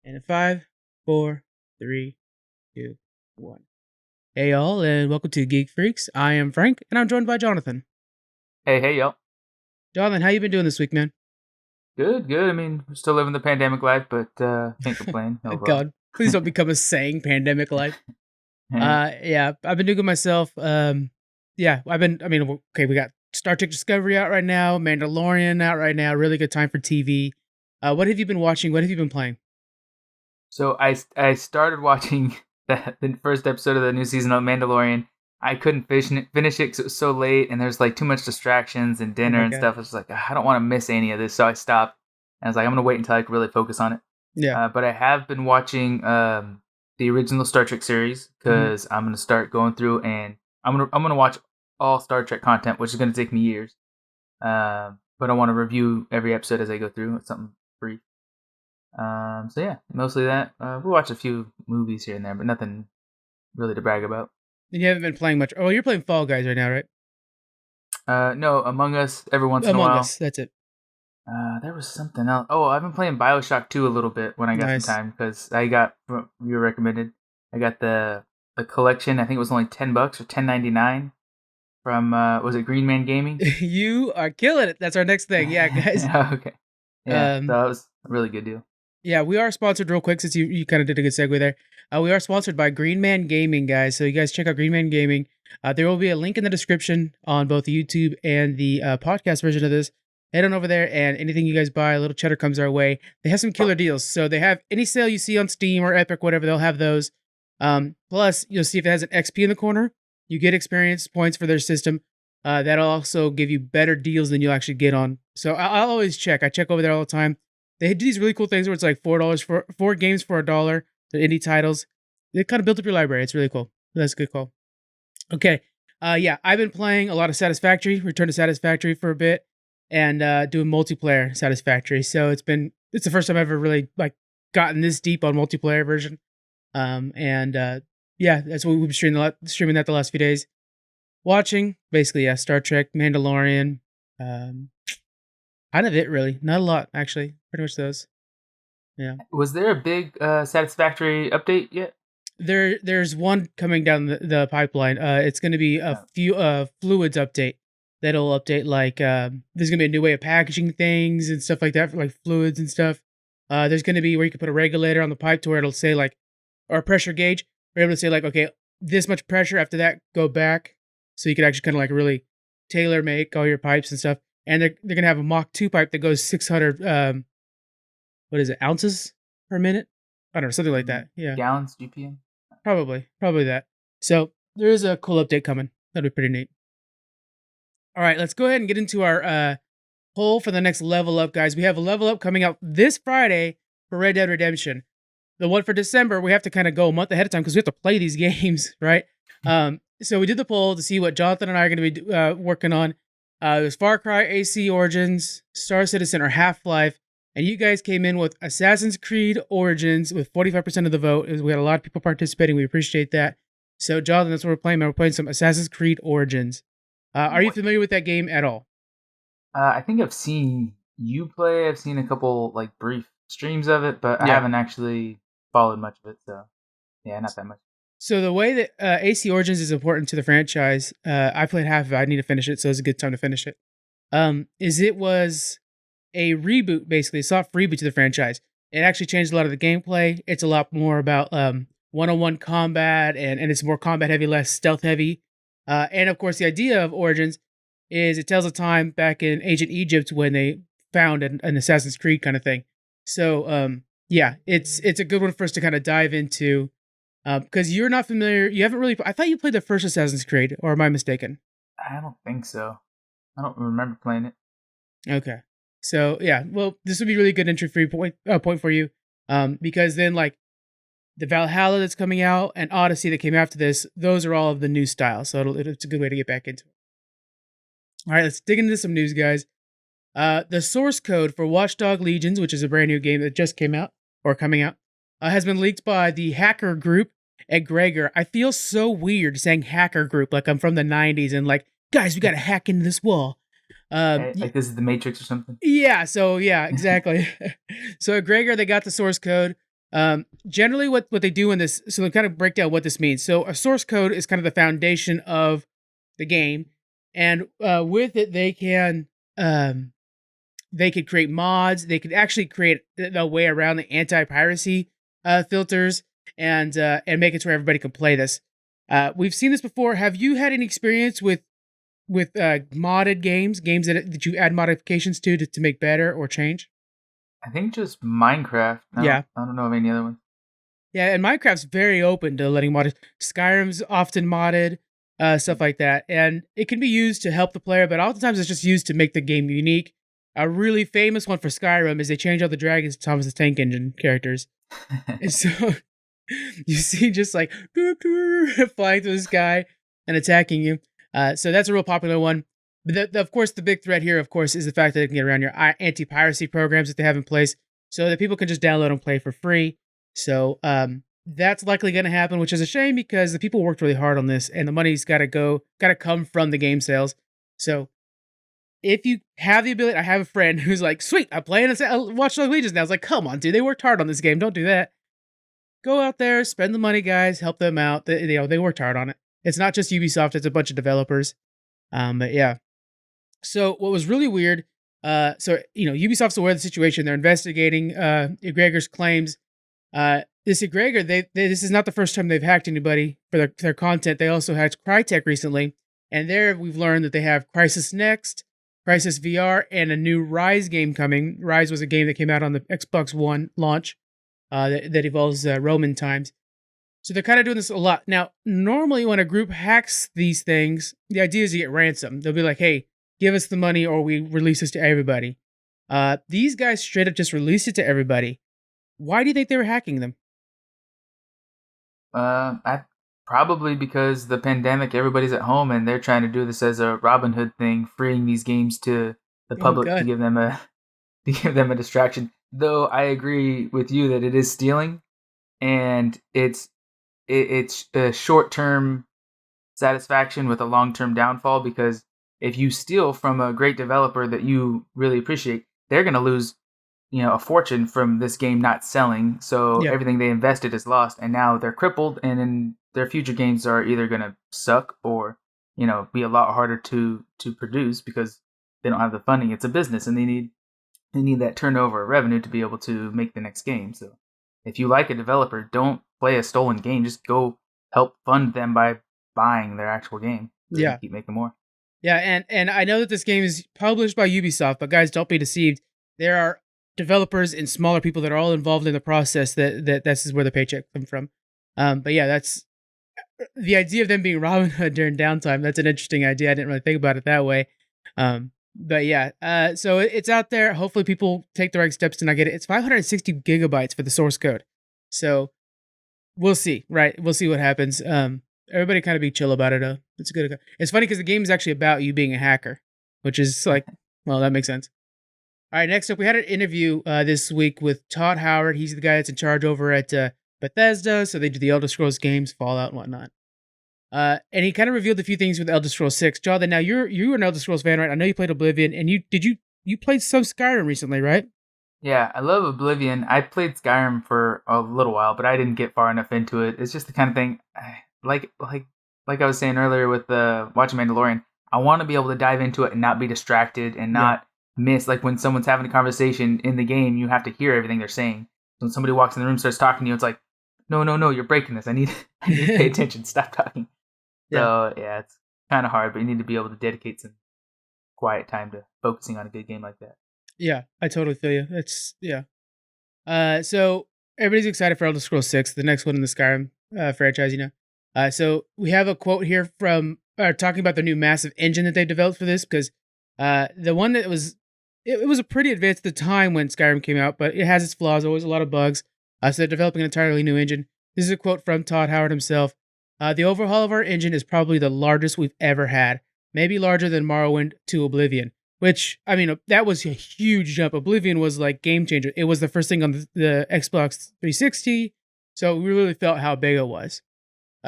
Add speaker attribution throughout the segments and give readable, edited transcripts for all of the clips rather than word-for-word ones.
Speaker 1: And in 5, 4, 3, 2, 1. Hey y'all, and welcome to Geek Freaks. I am Frank, and I'm joined by Jonathan.
Speaker 2: Hey, y'all.
Speaker 1: Jonathan, how you been doing this week, man?
Speaker 2: Good. I mean, we're still living the pandemic life, but can't complain overall.
Speaker 1: God, please don't become a saying pandemic life.
Speaker 2: Hey.
Speaker 1: Yeah, I've been doing good myself. Yeah, okay, we got Star Trek Discovery out right now, Mandalorian out right now. Really good time for TV. What have you been watching? What have you been playing?
Speaker 2: So I started watching the first episode of the new season of Mandalorian. I couldn't finish it because it was so late, and there's like too much distractions and
Speaker 1: Oh
Speaker 2: dinner
Speaker 1: my
Speaker 2: and
Speaker 1: god.
Speaker 2: stuff. I was like, I don't want to miss any of this, so I stopped. And I was like, I'm gonna wait until I can really focus on it.
Speaker 1: Yeah.
Speaker 2: But I have been watching the original Star Trek series
Speaker 1: Mhm.
Speaker 2: because I'm gonna start going through and I'm gonna watch all Star Trek content, which is gonna take me years. But I want to review every episode as I go through. It's something brief. So yeah, mostly that. We watch a few movies here and there, but nothing really to brag about.
Speaker 1: And you haven't been playing much. Oh, you're playing Fall Guys right now, right?
Speaker 2: No, Among Us every once in a
Speaker 1: Among
Speaker 2: while.
Speaker 1: Us. That's it.
Speaker 2: There was something else. Oh, I've been playing Bioshock 2 a little bit when I got some
Speaker 1: Nice.
Speaker 2: time because I got you were recommended. I got the collection. I think it was only $10 or $10.99 from was it Green Man Gaming?
Speaker 1: You are killing it. That's our next thing. Yeah, guys.
Speaker 2: Okay. Yeah, so
Speaker 1: Um,
Speaker 2: that was a really good deal.
Speaker 1: yeah, we are sponsored real quick since you kind of did a good segue there. We are sponsored by Green Man Gaming, guys. So you guys check out Green Man Gaming. There will be a link in the description on both the YouTube and the podcast version of this. Head on over there, and anything you guys buy, a little cheddar comes our way. They have some killer deals. So they have any sale you see on Steam or Epic, whatever, they'll have those. Plus, you'll see if it has an XP in the corner, you get experience points for their system. That'll also give you better deals than you'll actually get on. So I'll always check. I check over there all the time. They do these really cool things where it's like $4 for 4 games for $1. They're indie titles. They kind of built up your library. It's really cool. That's a good call. Okay. Yeah, I've been playing a lot of Satisfactory, Return to Satisfactory for a bit, and doing multiplayer Satisfactory. So it's the first time I've ever really like gotten this deep on multiplayer version. Yeah, that's what we've been streaming that the last few days. Watching basically, yeah, Star Trek, Mandalorian, um, kind of it really. Not a lot actually. Pretty much those. Yeah.
Speaker 2: Was there a big Satisfactory update yet?
Speaker 1: There's one coming down the pipeline. It's going to be a few fluids update that'll update like there's going to be a new way of packaging things and stuff like that for like fluids and stuff. There's going to be where you can put a regulator on the pipe to where it'll say like, or a pressure gauge. We're able to say like, okay, this much pressure, after that go back, so you can actually kind of like really tailor make all your pipes and stuff. And they're going to have a Mach 2 pipe that goes 600 what is it, ounces per minute? I don't know, something like that. Yeah.
Speaker 2: Gallons, GPM.
Speaker 1: Probably that. So there is a cool update coming. That'll be pretty neat. All right, let's go ahead and get into our poll for the next level up, guys. We have a level up coming out this Friday for Red Dead Redemption. The one for December, we have to kind of go a month ahead of time because we have to play these games, right? So we did the poll to see what Jonathan and I are going to be working on. It was Far Cry, AC Origins, Star Citizen, or Half-Life. And you guys came in with Assassin's Creed Origins with 45% of the vote. We had a lot of people participating. We appreciate that. So, Jonathan, that's what we're playing. We're playing some Assassin's Creed Origins. Are you familiar with that game at all?
Speaker 2: I think I've seen you play. I've seen a couple like brief streams of it, but I haven't actually followed much of it. So, yeah, not that much.
Speaker 1: So the way that AC Origins is important to the franchise, I played half of it. I need to finish it, so it's a good time to finish it. Is it was a reboot, basically, a soft reboot to the franchise. It actually changed a lot of the gameplay. It's a lot more about one-on-one combat, and it's more combat heavy, less stealth heavy. And of course, the idea of Origins is it tells a time back in ancient Egypt when they found an Assassin's Creed kind of thing. So yeah, it's a good one for us to kind of dive into because you're not familiar. You haven't really. I thought you played the first Assassin's Creed, or am I mistaken?
Speaker 2: I don't think so. I don't remember playing it.
Speaker 1: Okay. So yeah, well, this would be really good entry free point for you, because then like the Valhalla that's coming out and Odyssey that came after this, those are all of the new style. So it's a good way to get back into it. All right, let's dig into some news, guys. The source code for Watchdog Legions, which is a brand new game that just came out or coming out, has been leaked by the hacker group at Gregor. I feel so weird saying hacker group like I'm from the 90s and like, guys, we got to hack into this wall.
Speaker 2: Like this is the Matrix or something.
Speaker 1: Yeah, so yeah, exactly. So at Gregor, they got the source code. Generally, what they do in this, so they kind of break down what this means. So a source code is kind of the foundation of the game, and with it, they could create mods. They could actually create a way around the anti-piracy filters and make it to where everybody can play this. We've seen this before. Have you had any experience with modded games that you add modifications to make better or change?
Speaker 2: I think just Minecraft.
Speaker 1: Yeah.
Speaker 2: I don't know of any other ones.
Speaker 1: Yeah, and Minecraft's very open to letting modded. Skyrim's often modded, stuff like that, and it can be used to help the player, but oftentimes it's just used to make the game unique. A really famous one for Skyrim is they change all the dragons to Thomas the Tank Engine characters, and so you see just like flying through the sky and attacking you. So that's a real popular one. But of course, the big threat here, of course, is the fact that they can get around your anti-piracy programs that they have in place, so that people can just download and play for free. So that's likely going to happen, which is a shame because the people worked really hard on this, and the money's got to come from the game sales. So if you have the ability, I have a friend who's like, "Sweet, I'm playing Watch Dogs Legion now." I was like, "Come on, dude, they worked hard on this game. Don't do that. Go out there, spend the money, guys. Help them out. They worked hard on it. It's not just Ubisoft; it's a bunch of developers." But yeah. So what was really weird, Ubisoft's aware of the situation. They're investigating Egregor's claims. This Egregor, this is not the first time they've hacked anybody for their content. They also hacked Crytek recently, and there we've learned that they have Crysis Next, Crysis VR, and a new Rise game coming. Rise was a game that came out on the Xbox One launch that involves Roman times. So they're kind of doing this a lot. Now, normally when a group hacks these things, the idea is you get ransom. They'll be like, "Hey, give us the money or we release this to everybody." These guys straight up just released it to everybody. Why do you think they were hacking them?
Speaker 2: Probably because the pandemic, everybody's at home and they're trying to do this as a Robin Hood thing, freeing these games to the public to give them a distraction. Though I agree with you that it is stealing, and it's a short-term satisfaction with a long-term downfall, because if you steal from a great developer that you really appreciate, they're going to lose, a fortune from this game not selling. So everything they invested is lost, and now they're crippled, and then their future games are either going to suck or, be a lot harder to produce because they don't have the funding. It's a business, and they need that turnover of revenue to be able to make the next game. So if you like a developer, don't play a stolen game. Just go help fund them by buying their actual game. So they can keep making more.
Speaker 1: Yeah, and I know that this game is published by Ubisoft, but guys, don't be deceived. There are developers and smaller people that are all involved in the process that this is where the paycheck comes from. But yeah, that's the idea of them being Robin Hood during downtime. That's an interesting idea. I didn't really think about it that way. But yeah, so it's out there. Hopefully people take the right steps to not get it. It's 560 gigabytes for the source code. So we'll see, right? We'll see what happens. Everybody kind of be chill about it. It's good. It's funny because the game is actually about you being a hacker, which is like, well, that makes sense. All right, next up, we had an interview this week with Todd Howard. He's the guy that's in charge over at Bethesda, so they do the Elder Scrolls games, Fallout, and whatnot. And he kind of revealed a few things with Elder Scrolls 6. Jonathan, now you're an Elder Scrolls fan, right? I know you played Oblivion, and you played some Skyrim recently, right?
Speaker 2: Yeah, I love Oblivion. I played Skyrim for a little while, but I didn't get far enough into it. It's just the kind of thing, like I was saying earlier with watching Mandalorian, I want to be able to dive into it and not be distracted and not miss, like when someone's having a conversation in the game, you have to hear everything they're saying. When somebody walks in the room, starts talking to you, it's like, no, you're breaking this. I need to pay attention. Stop talking. So yeah, it's kind of hard, but you need to be able to dedicate some quiet time to focusing on a good game like that.
Speaker 1: Yeah, I totally feel you. So everybody's excited for Elder Scrolls 6, the next one in the Skyrim franchise, So we have a quote here from talking about the new massive engine that they developed for this, because the one that was it was a pretty advanced at the time when Skyrim came out, but it has its flaws, always a lot of bugs. So they're developing an entirely new engine. This is a quote from Todd Howard himself. The overhaul of our engine is probably the largest we've ever had, maybe larger than Morrowind to Oblivion, which, I mean, that was a huge jump. Oblivion was like game changer. It was the first thing on the Xbox 360, so we really felt how big it was.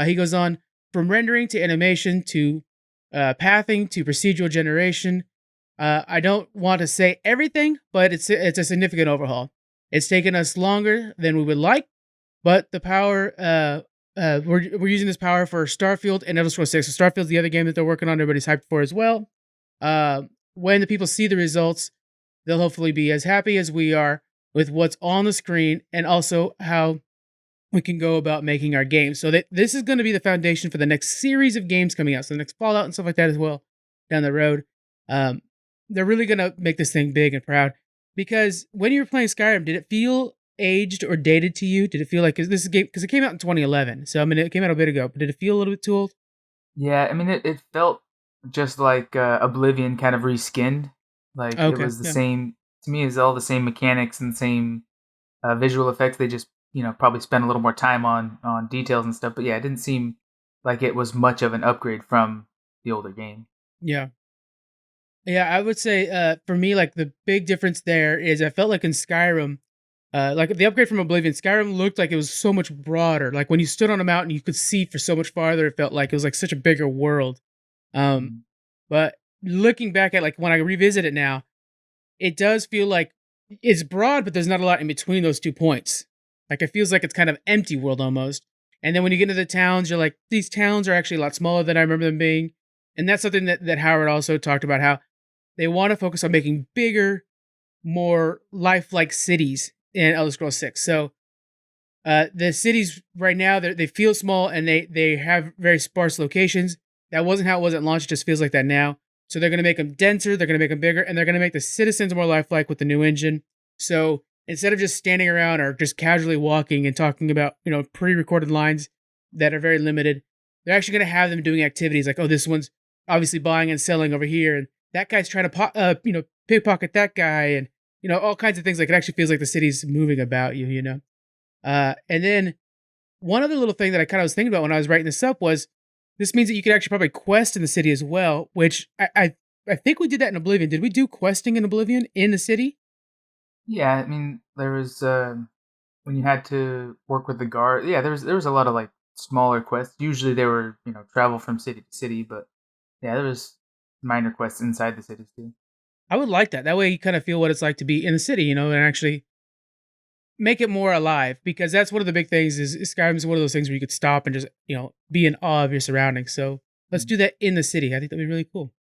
Speaker 1: He goes on, from rendering to animation to pathing to procedural generation. I don't want to say everything, but it's a significant overhaul. It's taken us longer than we would like, But the power, we're using this power for Starfield and Elder Scrolls 6. So Starfield's the other game that they're working on. Everybody's hyped for as well. When the people see the results, they'll hopefully be as happy as we are with what's on the screen and also how we can go about making our games. So that this is going to be the foundation for the next series of games coming out. So the next Fallout and stuff like that as well down the road. Um, they're really going to make this thing big and proud. Because when you were playing Skyrim, did it feel aged or dated to you? Did it feel like this is a game because it came out in 2011? So I mean, it came out a bit ago, but did it feel a little bit too old?
Speaker 2: Yeah, I mean, it felt just like Oblivion kind of reskinned. Like it
Speaker 1: Okay,
Speaker 2: was the
Speaker 1: yeah,
Speaker 2: same to me. It's all the same mechanics and same visual effects. They just probably spent a little more time on details and stuff. But yeah, it didn't seem like it was much of an upgrade from the older game.
Speaker 1: yeah. Yeah, I would say for me, like the big difference there is I felt like in Skyrim, like the upgrade from Oblivion, Skyrim looked like it was so much broader. Like when you stood on a mountain, you could see for so much farther. It felt like it was like such a bigger world. Um,
Speaker 2: Mm.
Speaker 1: but looking back at like when I revisit it now, it does feel like it's broad, but there's not a lot in between those 2 points. Like it feels like it's kind of empty world almost. And then when you get into the towns, you're like, these towns are actually a lot smaller than I remember them being. And that's something that Howard also talked about how they want to focus on making bigger, more lifelike cities in Elder Scrolls 6. So the cities right now they feel small and they have very sparse locations. That wasn't how it was at launch. It just feels like that now. So they're going to make them denser. They're going to make them bigger, and they're going to make the citizens more lifelike with the new engine. So instead of just standing around or just casually walking and talking about pre-recorded lines that are very limited, they're actually going to have them doing activities like, oh, this one's obviously buying and selling over here, and that guy's trying to pickpocket that guy, and all kinds of things. Like it actually feels like the city's moving about you. And then one other little thing that I kind of was thinking about when I was writing this up was this means that you could actually probably quest in the city as well, which I think we did that in Oblivion. Did we do questing in Oblivion in the city?
Speaker 2: Yeah, I mean, there was when you had to work with the guard. Yeah, there was a lot of like smaller quests. Usually they were travel from city to city, but yeah, there was minor quests inside the cities too.
Speaker 1: I would like that. That way you kind of feel what it's like to be in the city, and actually make it more alive because that's one of the big things is Skyrim's one of those things where you could stop and just, be in awe of your surroundings. So let's
Speaker 2: Mm.
Speaker 1: do that in the city. I think that'd be really cool.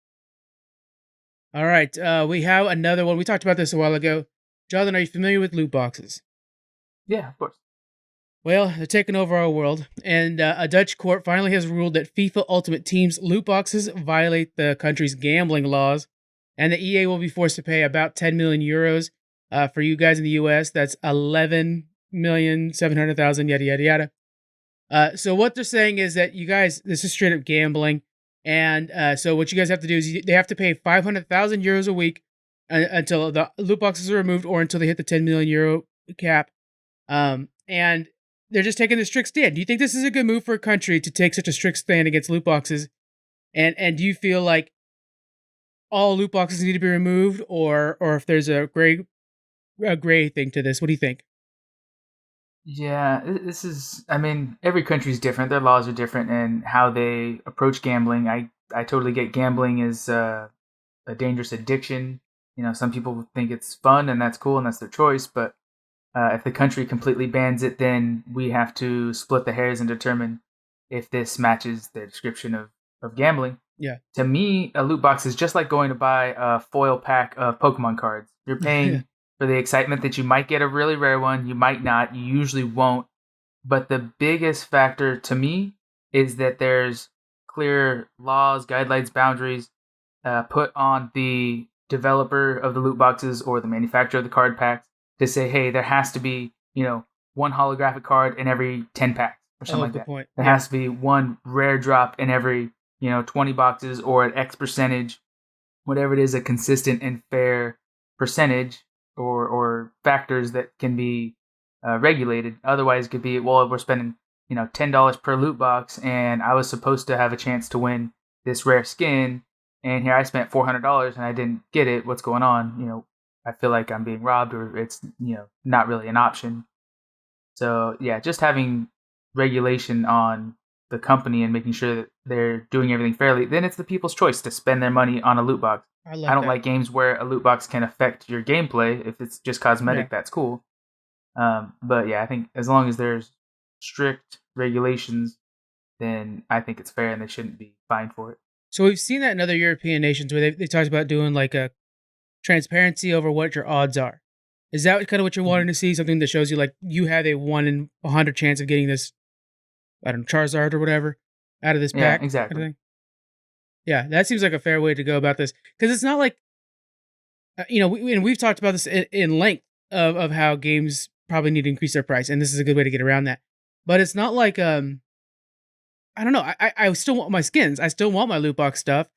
Speaker 1: All right. We have another one. We talked about this a while ago. Jonathan, are you familiar with loot boxes?
Speaker 2: Yeah, of course.
Speaker 1: Well, they're taking over our world, and a Dutch court finally has ruled that FIFA Ultimate Team's loot boxes violate the country's gambling laws, and the EA will be forced to pay about 10 million euros. For you guys in the US, that's 11,700,000, yada, yada, yada. So what they're saying is that you guys, this is straight up gambling, and so what you guys have to do is they have to pay 500,000 euros a week until the loot boxes are removed or until they hit the 10 million euro cap. And they're just taking a strict stand. Do you think this is a good move for a country to take such a strict stand against loot boxes? And do you feel like all loot boxes need to be removed, or if there's a gray thing to this? What do you think?
Speaker 2: Yeah, this is. I mean, every country's different. Their laws are different, and how they approach gambling. I totally get gambling is a dangerous addiction. Some people think it's fun and that's cool and that's their choice. But if the country completely bans it, then we have to split the hairs and determine if this matches the description of gambling.
Speaker 1: Yeah.
Speaker 2: To me, a loot box is just like going to buy a foil pack of Pokemon cards. You're
Speaker 1: Yeah.
Speaker 2: paying for the excitement that you might get a really rare one, you might not, you usually won't. But the biggest factor to me is that there's clear laws, guidelines, boundaries put on the developer of the loot boxes or the manufacturer of the card packs to say, hey, there has to be, one holographic card in every 10 packs or something
Speaker 1: Oh,
Speaker 2: like
Speaker 1: good
Speaker 2: that.
Speaker 1: point.
Speaker 2: There
Speaker 1: Yeah.
Speaker 2: has to be one rare drop in every, 20 boxes or an X percentage, whatever it is, a consistent and fair percentage or factors that can be regulated. Otherwise, it could be, well, we're spending $10 per loot box, and I was supposed to have a chance to win this rare skin, and here I spent $400 and I didn't get it. What's going on? I feel like I'm being robbed, or it's not really an option. So yeah, just having regulation on the company and making sure that they're doing everything fairly, then it's the people's choice to spend their money on a loot box.
Speaker 1: I
Speaker 2: I
Speaker 1: like
Speaker 2: don't
Speaker 1: that.
Speaker 2: like games where a loot box can affect your gameplay. If it's just
Speaker 1: Yeah.
Speaker 2: cosmetic, that's cool. But yeah, I think as long as there's strict regulations, then I think it's fair and they shouldn't be fined for it.
Speaker 1: So we've seen that in other European nations where they talked about doing like a transparency over what your odds are. Is that kind of what you're wanting to see? Something that shows you like you have a 1 in 100 chance of getting this, I don't know, Charizard or whatever out of this
Speaker 2: Yeah,
Speaker 1: pack?
Speaker 2: exactly.
Speaker 1: Kind of thing? Yeah, that seems like a fair way to go about this because it's not like and we've talked about this in length of how games probably need to increase their price, and this is a good way to get around that. But it's not like I don't know. I still want my skins. I still want my loot box stuff,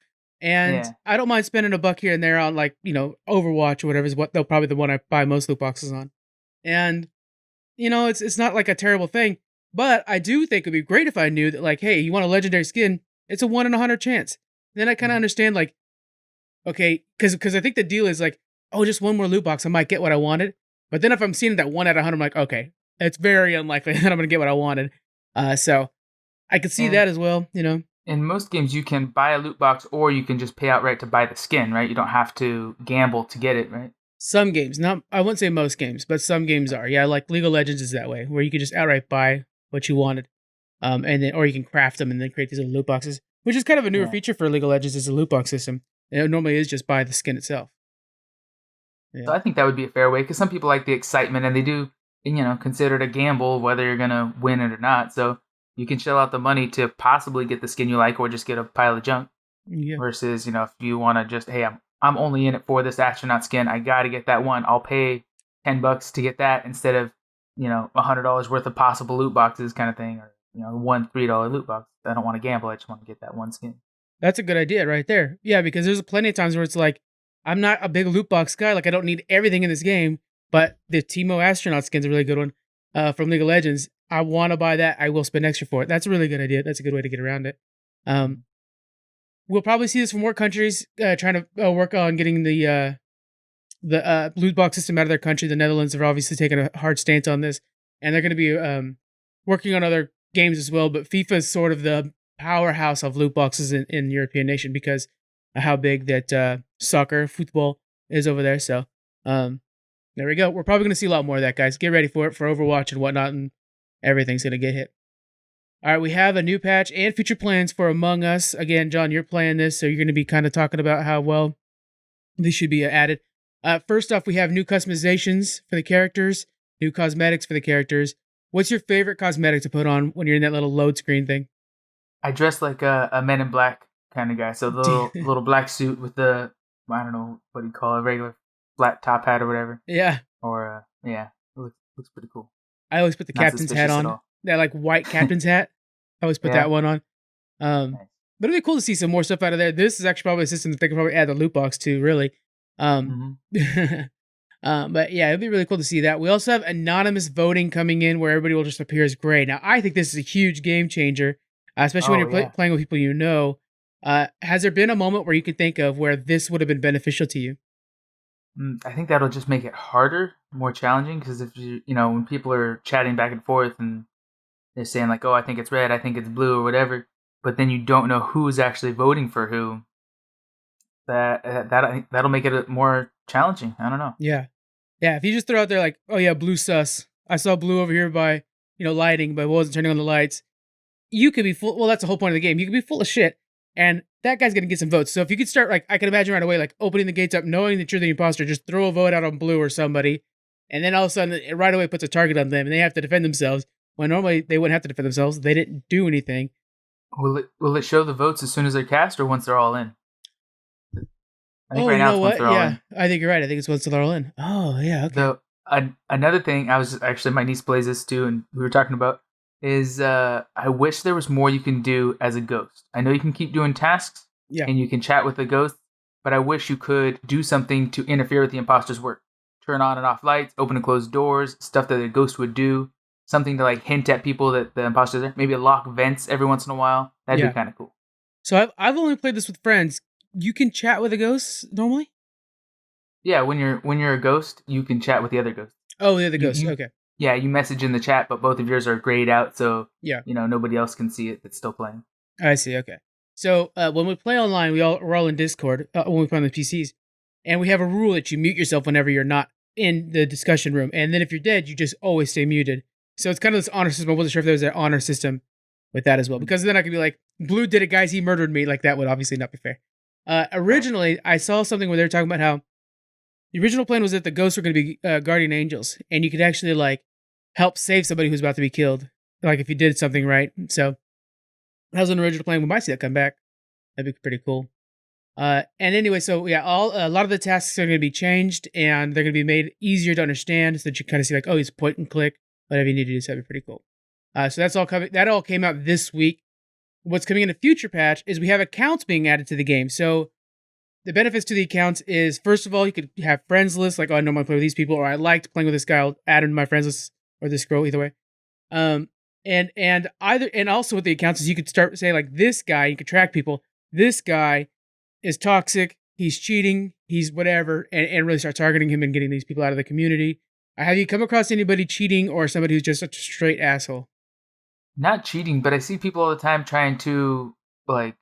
Speaker 1: and
Speaker 2: Yeah.
Speaker 1: I don't mind spending $1 here and there on like Overwatch or whatever is what they'll probably the one I buy most loot boxes on, and it's not like a terrible thing. But I do think it'd be great if I knew that like, hey, you want a legendary skin? It's a 1 in 100 chance. Then I kind of understand like, okay, because I think the deal is like, oh, just one more loot box, I might get what I wanted. But then if I'm seeing that 1 out of 100, I'm like, okay, it's very unlikely that I'm gonna get what I wanted. So I could see
Speaker 2: And
Speaker 1: that as well.
Speaker 2: in most games, you can buy a loot box or you can just pay outright to buy the skin, right? You don't have to gamble to get it, right?
Speaker 1: Some games, not I wouldn't say most games, but some games are. Yeah, like League of Legends is that way, where you could just outright buy what you wanted, and then or you can craft them and then create these little loot boxes, which is kind of a newer
Speaker 2: Yeah.
Speaker 1: feature for League of Legends is a loot box system. And it normally is just buy the skin itself.
Speaker 2: So
Speaker 1: Yeah.
Speaker 2: I think that would be a fair way because some people like the excitement and they do, consider it a gamble whether you're going to win it or not. So you can shell out the money to possibly get the skin you like or just get a pile of junk.
Speaker 1: Yeah.
Speaker 2: Versus, if you want to just, hey, I'm only in it for this astronaut skin. I got to get that one. I'll pay $10 to get that instead of, $100 worth of possible loot boxes kind of thing, or one $3 loot box. I don't want to gamble. I just want to get that one skin.
Speaker 1: That's a good idea right there. Yeah, because there's plenty of times where it's like, I'm not a big loot box guy. Like, I don't need everything in this game, but the Teemo astronaut skin's a really good one from League of Legends. I want to buy that. I will spend extra for it. That's a really good idea. That's a good way to get around it. We'll probably see this from more countries trying to work on getting the loot box system out of their country. The Netherlands have obviously taken a hard stance on this, and they're going to be working on other games as well. But FIFA is sort of the powerhouse of loot boxes in European nation because of how big that soccer, football is over there. So there we go. We're probably going to see a lot more of that, guys. Get ready for it for Overwatch and whatnot, and everything's going to get hit. All right, we have a new patch and future plans for Among Us. Again, John, you're playing this, so you're going to be kind of talking about how well these should be added. First off, we have new customizations for the characters, new cosmetics for the characters. What's your favorite cosmetic to put on when you're in that little load screen thing?
Speaker 2: I dress like a Men in Black kind of guy. So the little black suit with the, I don't know, what do you call it, a regular flat top hat or whatever.
Speaker 1: Yeah.
Speaker 2: Or, it looks pretty cool.
Speaker 1: I always put the
Speaker 2: Not
Speaker 1: captain's hat
Speaker 2: suspicious at
Speaker 1: on.
Speaker 2: all.
Speaker 1: That like white captain's hat. I always put
Speaker 2: Yeah.
Speaker 1: that one on.
Speaker 2: Nice.
Speaker 1: But it'd be cool to see some more stuff out of there. This is actually probably a system that they could probably add the loot box to, really.
Speaker 2: Mhm.
Speaker 1: But yeah, it'd be really cool to see that. We also have anonymous voting coming in where everybody will just appear as gray. Now, I think this is a huge game changer, especially when you're playing with people you know. Has there been a moment where you could think of where this would have been beneficial to you?
Speaker 2: I think that'll just make it harder, more challenging, because if when people are chatting back and forth and they're saying like, oh, I think it's red, I think it's blue or whatever, but then you don't know who's actually voting for who, that'll make it more challenging. I don't know.
Speaker 1: Yeah. If you just throw out there like, oh yeah, blue sus. I saw blue over here by, lighting, but wasn't turning on the lights. You could be full. Well, that's the whole point of the game. You could be full of shit, and that guy's gonna get some votes. So if you could start like, I can imagine right away, like opening the gates up, knowing that you're the imposter, just throw a vote out on blue or somebody, and then all of a sudden it right away puts a target on them, and they have to defend themselves. When normally they wouldn't have to defend themselves. They didn't do anything.
Speaker 2: Will it show the votes as soon as they're cast or once they're all in? I think
Speaker 1: Oh,
Speaker 2: right
Speaker 1: you
Speaker 2: now
Speaker 1: know
Speaker 2: it's
Speaker 1: what?
Speaker 2: once they're all
Speaker 1: Yeah,
Speaker 2: in.
Speaker 1: I think you're right. I think it's once they're all in. Oh, yeah. Okay.
Speaker 2: Another thing, I was actually, my niece plays this too, and we were talking about is I wish there was more you can do as a ghost. I know you can keep doing tasks,
Speaker 1: Yeah.
Speaker 2: and you can chat with the ghost, but I wish you could do something to interfere with the imposter's work. Turn on and off lights, open and close doors, stuff that a ghost would do. Something to like hint at people that the imposter's there. Maybe lock vents every once in a while. That'd be kind of cool.
Speaker 1: So I've only played this with friends. You can chat with a ghost normally?
Speaker 2: Yeah, when you're a ghost, you can chat with the other ghosts.
Speaker 1: Oh, the other ghost. Okay.
Speaker 2: Yeah, you message in the chat, but both of yours are grayed out, so
Speaker 1: Yeah.
Speaker 2: nobody else can see it that's still playing.
Speaker 1: I see. Okay. So when we play online, we're all in Discord when we play on the PCs, and we have a rule that you mute yourself whenever you're not in the discussion room, and then if you're dead, you just always stay muted. So it's kind of this honor system. I wasn't sure if there was an honor system with that as well, because then I could be like, Blue did it, guys. He murdered me. Like that would obviously not be fair. Originally, I saw something where they were talking about how the original plan was that the ghosts were going to be guardian angels, and you could actually like help save somebody who's about to be killed, like if you did something right. So that was an original plan. We might see that come back. That'd be pretty cool. And anyway, so yeah, a lot of the tasks are going to be changed, and they're going to be made easier to understand, so that you kind of see like, oh, it's point and click. Whatever you need to do, so that'd be pretty cool. So that's all coming. That all came out this week. What's coming in a future patch is we have accounts being added to the game. So the benefits to the accounts is, first of all, you could have friends lists, like, oh, I normally play with these people, or I liked playing with this guy, I'll add him to my friends list, or this girl, either way. And also with the accounts is you could start saying like, this guy, you could track people. This guy is toxic, he's cheating, he's whatever, and really start targeting him and getting these people out of the community. Have you come across anybody cheating or somebody who's just such a straight asshole?
Speaker 2: Not cheating, but I see people all the time trying to like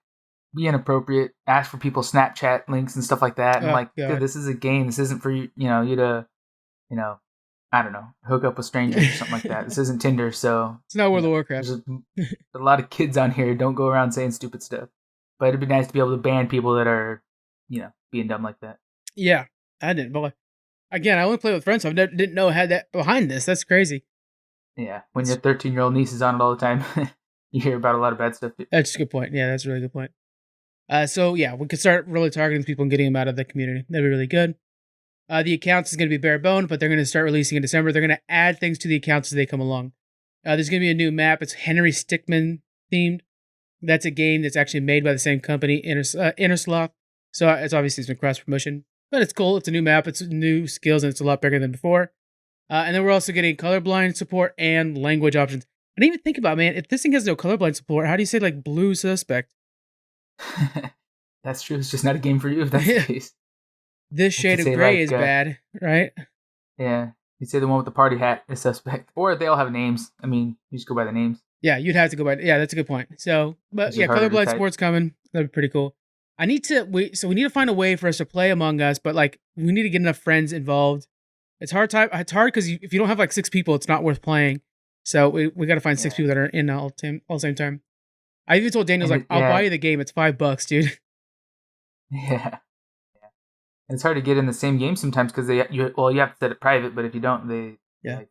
Speaker 2: be inappropriate, ask for people's Snapchat links and stuff like that. And like, dude, this is a game. This isn't for you know, you to, you know, I don't know, hook up with strangers or something like that. This isn't Tinder, so
Speaker 1: it's not World of Warcraft.
Speaker 2: There's a lot of kids on here. Don't go around saying stupid stuff. But it'd be nice to be able to ban people that are, you know, being dumb like that.
Speaker 1: Yeah, I didn't. But again, I only play with friends, so I didn't know I had that behind this. That's crazy.
Speaker 2: Yeah, when your 13-year-old niece is on it all the time, you hear about a lot of bad stuff.
Speaker 1: That's a good point. Yeah, that's a really good point. So yeah, we could start really targeting people and getting them out of the community. That'd be really good. The accounts is going to be bare bone, but they're going to start releasing in December. They're going to add things to the accounts as they come along. There's going to be a new map. It's Henry Stickmin themed. That's a game that's actually made by the same company, Innersloth. So it's obviously been cross promotion, but it's cool. It's a new map. It's new skills, and it's a lot bigger than before. And then we're also getting colorblind support and language options. I didn't even think about, man, if this thing has no colorblind support, how do you say like blue suspect?
Speaker 2: That's true. It's just not a game for you if that's the case.
Speaker 1: This shade of gray like, is bad, right?
Speaker 2: Yeah. You'd say the one with the party hat is suspect. Or they all have names. I mean, you just go by the names.
Speaker 1: Yeah, you'd have to go by. Yeah, that's a good point. So, but yeah, colorblind support's coming. That'd be pretty cool. We need to find a way for us to play Among Us, but like we need to get enough friends involved. It's hard because if you don't have like 6 people, it's not worth playing. So we got to find 6 people that are in all the same time. I even told Daniel, like, I'll buy you the game. It's $5, dude.
Speaker 2: Yeah. It's hard to get in the same game sometimes because you have to set it private, but if you don't, they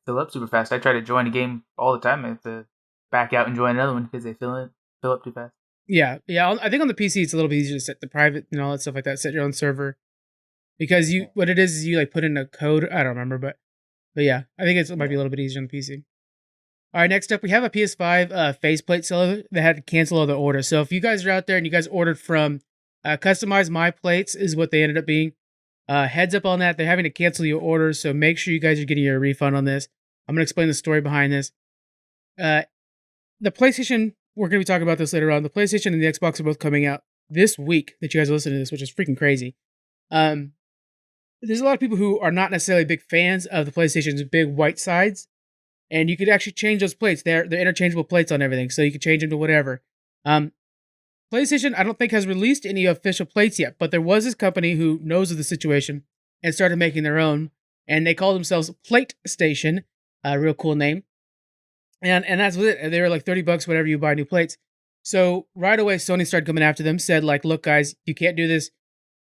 Speaker 2: fill up super fast. I try to join a game all the time. I have to back out and join another one because they fill up too fast. Yeah. I think on the PC it's a little bit easier to set the private and all that stuff like that. Set your own server because what it is you like put in a code. I don't remember, but yeah, I think it might be a little bit easier on the PC. All right, next up we have a PS5 faceplate seller that had to cancel all their orders. So if you guys are out there and you guys ordered from Customize My Plates is what they ended up being. Heads up on that. They're having to cancel your orders, so make sure you guys are getting your refund on this. I'm going to explain the story behind this. The PlayStation, we're going to be talking about this later on. The PlayStation and the Xbox are both coming out this week that you guys are listening to this, which is freaking crazy. There's a lot of people who are not necessarily big fans of the PlayStation's big white sides, and you could actually change those plates. They're interchangeable plates on everything, so you can change them to whatever. PlayStation, I don't think, has released any official plates yet, but there was this company who knows of the situation and started making their own, and they call themselves Plate Station, a real cool name. And that's it. They were like $30 whenever you buy new plates. So right away, Sony started coming after them, said like, look, guys, you can't do this.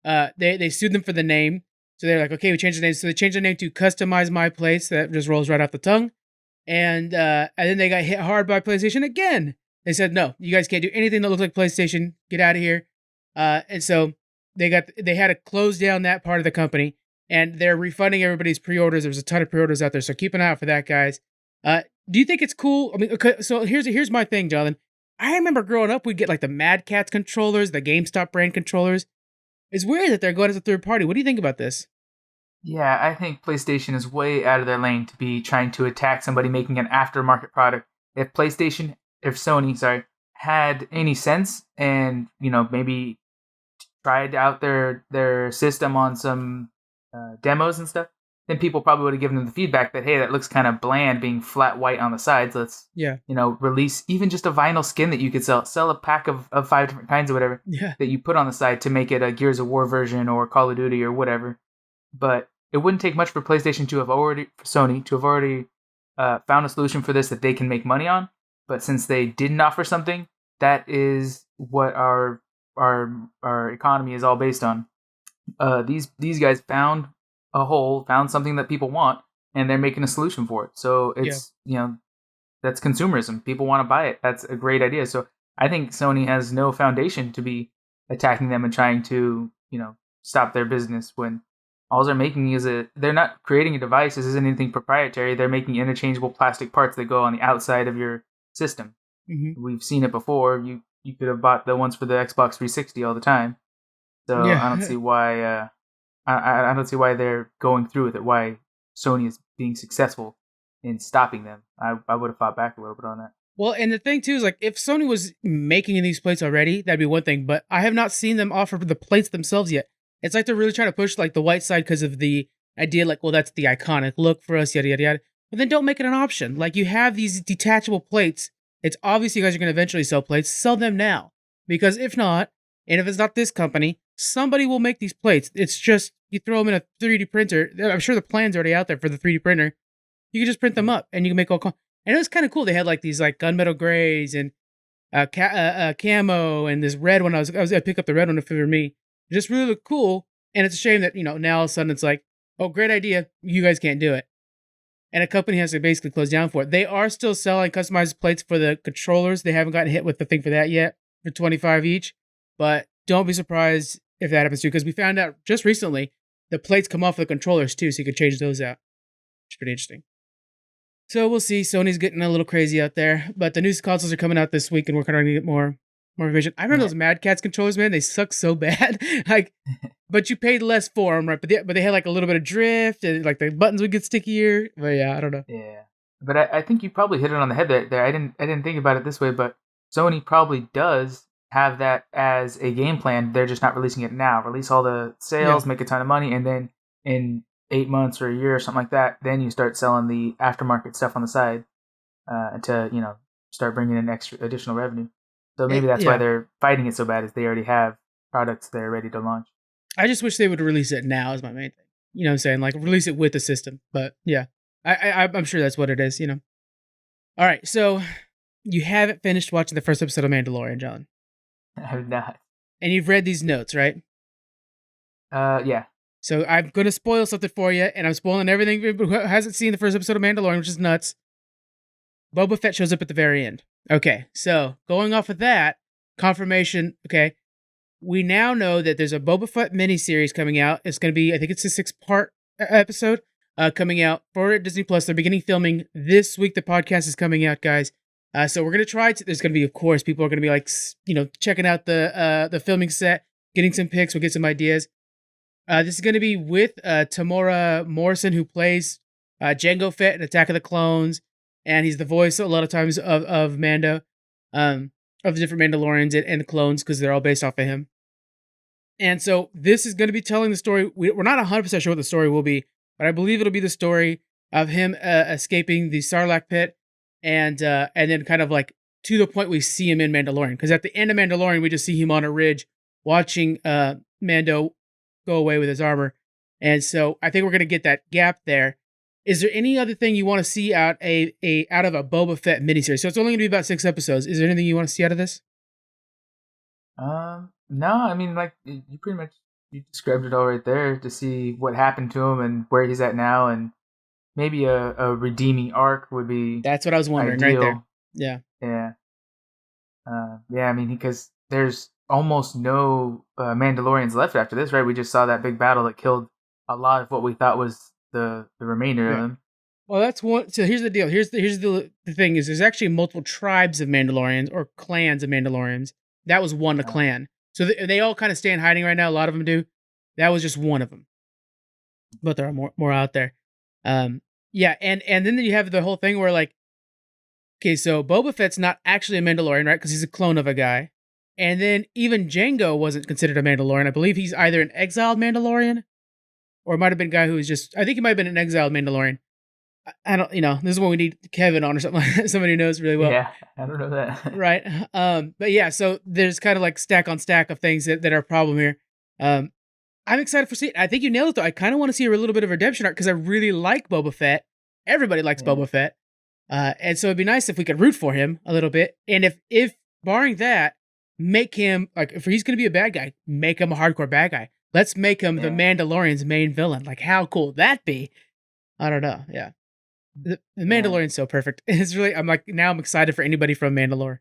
Speaker 2: They sued them for the name. So they're like, okay, we changed the name. So they changed the name to Customize My Plates. That just rolls right off the tongue. And then they got hit hard by PlayStation again. They said, no, you guys can't do anything that looks like PlayStation. Get out of here. And so they had to close down that part of the company, and they're refunding everybody's pre-orders. There's a ton of pre-orders out there, so keep an eye out for that, guys. Do you think it's cool? I mean, okay, so here's my thing, Jonathan. I remember growing up, we'd get like the Mad Catz controllers, the GameStop brand controllers. It's weird that they're going as a third party. What do you think about this? Yeah, I think PlayStation is way out of their lane to be trying to attack somebody making an aftermarket product. If Sony, had any sense and, maybe tried out their system on some demos and stuff, then people probably would have given them the feedback that, hey, that looks kind of bland being flat white on the sides. Let's, release even just a vinyl skin that you could sell a pack of 5 different kinds or whatever that you put on the side to make it a Gears of War version or Call of Duty or whatever. But it wouldn't take much for Sony to have already found a solution for this that they can make money on. But since they didn't offer something, that is what our economy is all based on. These guys found a hole, found something that people want, and they're making a solution for it. So it's that's consumerism. People want to buy it. That's a great idea. So I think Sony has no foundation to be attacking them and trying to stop their business when all they're making is they're not creating a device. This isn't anything proprietary. They're making interchangeable plastic parts that go on the outside of your system.
Speaker 1: Mm-hmm.
Speaker 2: We've seen it before. You could have bought the ones for the Xbox 360 all the time. So I don't see why I don't see why they're going through with it. Why Sony is being successful in stopping them. I would have fought back a little bit on that.
Speaker 1: Well, and the thing too is like if Sony was making these plates already, that'd be one thing. But I have not seen them offer the plates themselves yet. It's like they're really trying to push like the white side because of the idea, like, well, that's the iconic look for us, yada yada yada. But then don't make it an option. Like you have these detachable plates. It's obvious you guys are going to eventually sell plates. Sell them now, because if not, and if it's not this company, somebody will make these plates. It's just you throw them in a 3D printer. I'm sure the plan's already out there for the 3D printer. You can just print them up, and you can make all. And it was kind of cool. They had like these like gunmetal grays and camo and this red one. I was gonna pick up the red one if it were me. It just really looked cool. And it's a shame that now all of a sudden it's like, oh, great idea, you guys can't do it, and a company has to basically close down for it. They are still selling customized plates for the controllers. They haven't gotten hit with the thing for that yet for $25 each, but don't be surprised if that happens too, because we found out just recently the plates come off the controllers too, so you can change those out. It's pretty interesting. So we'll see. Sony's getting a little crazy out there, but the new consoles are coming out this week, and we're going to get more information. I remember those Mad Catz controllers, man. They suck so bad. Like, but you paid less for them, right? But they had like a little bit of drift, and like the buttons would get stickier. But yeah, I don't know.
Speaker 2: Yeah, but I think you probably hit it on the head there. I didn't think about it this way, but Sony probably does have that as a game plan. They're just not releasing it now. Release all the sales, make a ton of money, and then in 8 months or a year or something like that, then you start selling the aftermarket stuff on the side to start bringing in additional revenue. So maybe that's why they're fighting it so bad, is they already have products they're ready to launch. I
Speaker 1: just wish they would release it now is my main thing. You know what I'm saying? Like release it with the system. But yeah, I'm sure that's what it is, All right, so you haven't finished watching the first episode of Mandalorian, John.
Speaker 2: I have not.
Speaker 1: And you've read these notes, right?
Speaker 2: Yeah.
Speaker 1: So I'm going to spoil something for you, and I'm spoiling everything who hasn't seen the first episode of Mandalorian, which is nuts. Boba Fett shows up at the very end. Okay, so going off of that, confirmation, okay, we now know that there's a Boba Fett miniseries coming out. It's going to be, I think it's a 6-part episode coming out for Disney+. They're beginning filming this week. The podcast is coming out, guys. So we're going to try to, there's going to be, of course, people are going to be like, checking out the filming set, getting some pics, we'll get some ideas. This is going to be with Tamora Morrison, who plays Jango Fett in Attack of the Clones, and he's the voice a lot of times of Mando, of the different Mandalorians and the clones, because they're all based off of him. And so this is going to be telling the story. We're not 100% sure what the story will be, but I believe it'll be the story of him escaping the Sarlacc pit, and then kind of like to the point we see him in Mandalorian. Because at the end of Mandalorian, we just see him on a ridge watching Mando go away with his armor. And so I think we're going to get that gap there. Is there any other thing you want to see out of a Boba Fett miniseries? So it's only going to be about 6 episodes. Is there anything you want to see out of this?
Speaker 2: No, I mean, like, you pretty much you described it all right there, to see what happened to him and where he's at now, and maybe a redeeming arc would be. That's what I was wondering ideal. Right there. Yeah. Yeah, I mean, because there's almost no Mandalorians left after this, right? We just saw that big battle that killed a lot of what we thought was the remainder of them. Well, that's one. So here's the deal. Here's the thing is, there's actually multiple tribes of Mandalorians or clans of Mandalorians. That was one a clan. So they all kind of stay in hiding right now. A lot of them do. That was just one of them. But there are more out there. Yeah, and then you have the whole thing where like, okay, so Boba Fett's not actually a Mandalorian, right? Because he's a clone of a guy. And then even Jango wasn't considered a Mandalorian. I believe he's either an exiled Mandalorian, or it might have been a guy who was just, I think he might have been an exiled Mandalorian. I don't, this is when we need Kevin on or something like that. Somebody who knows really well. Yeah, I don't know that. Right. But yeah, so there's kind of like stack on stack of things that are a problem here. I'm excited for seeing it. I think you nailed it though. I kind of want to see a little bit of redemption arc because I really like Boba Fett. Everybody likes Boba Fett.
Speaker 1: And so it'd be nice if we could root for him a little bit. And if barring that, make him like if he's going to be a bad guy, make him a hardcore bad guy. Let's make him the Mandalorian's main villain. Like how cool would that be? I don't know. Yeah, the Mandalorian's so perfect. It's really I'm excited for anybody from Mandalore.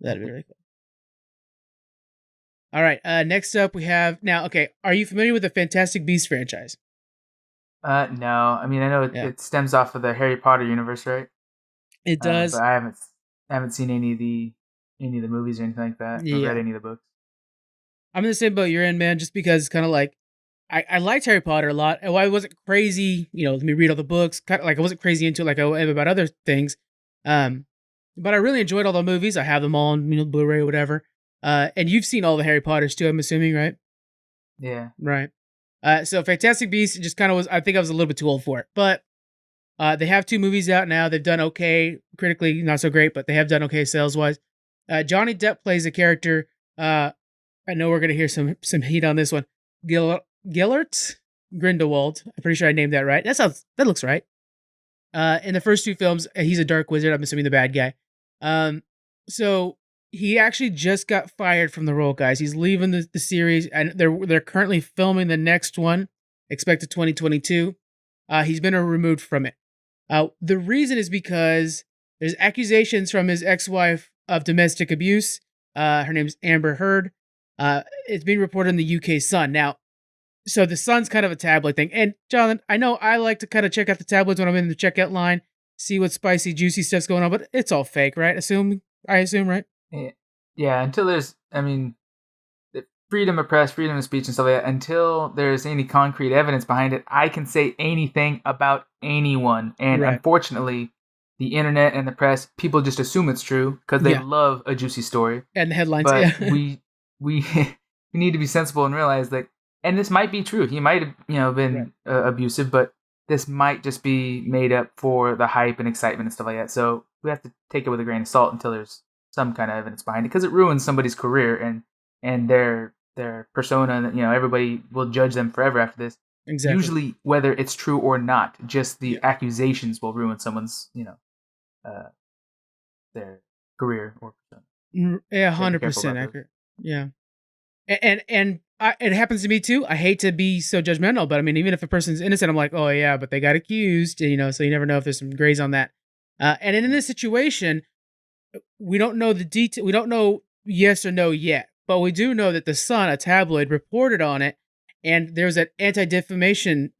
Speaker 1: That'd be really cool. All right. Next up we have now. Okay, are you familiar with the Fantastic Beasts franchise?
Speaker 2: No. I mean, I know it stems off of the Harry Potter universe, right?
Speaker 1: It does.
Speaker 2: But I haven't seen any of the movies or anything like that. Or read any of the books.
Speaker 1: I'm in the same boat you're in, man. Just because, kind of like, I liked Harry Potter a lot. I wasn't crazy, let me read all the books. Kind of like I wasn't crazy into it like I am about other things. But I really enjoyed all the movies. I have them all on Blu-ray or whatever. And you've seen all the Harry Potters too, I'm assuming, right?
Speaker 2: Yeah.
Speaker 1: Right. So Fantastic Beasts just kind of was. I think I was a little bit too old for it, but they have 2 movies out now. They've done okay, critically not so great, but they have done okay sales wise. Johnny Depp plays a character. I know we're gonna hear some heat on this one. Gellert Grindelwald. I'm pretty sure I named that right. That looks right. In the first 2 films, he's a dark wizard. I'm assuming the bad guy. So he actually just got fired from the role, guys. He's leaving the series, and they're currently filming the next one, expected 2022. He's been removed from it. The reason is because there's accusations from his ex-wife of domestic abuse. Her name's Amber Heard. It's being reported in the UK Sun. Now, so the Sun's kind of a tabloid thing. And Jonathan, I know I like to kind of check out the tabloids when I'm in the checkout line, see what spicy, juicy stuff's going on, but it's all fake, right? I assume, right?
Speaker 2: Yeah, until there's, freedom of press, freedom of speech and stuff like that, until there's any concrete evidence behind it, I can say anything about anyone. And unfortunately, the internet and the press, people just assume it's true because they love a juicy story.
Speaker 1: And the headlines,
Speaker 2: but we need to be sensible and realize that, and this might be true. He might have, been abusive, but this might just be made up for the hype and excitement and stuff like that. So we have to take it with a grain of salt until there's some kind of evidence behind it, because it ruins somebody's career and their persona. Everybody will judge them forever after this.
Speaker 1: Exactly.
Speaker 2: Usually, whether it's true or not, just the accusations will ruin someone's, their career or persona.
Speaker 1: Yeah, 100% accurate. Yeah, and it happens to me too. I hate to be so judgmental, but I mean, even if a person's innocent, I'm like, oh yeah, but they got accused. So you never know if there's some grays on that. And in this situation, we don't know the detail. We don't know yes or no yet, but we do know that the Sun, a tabloid, reported on it, and there was an anti-defamation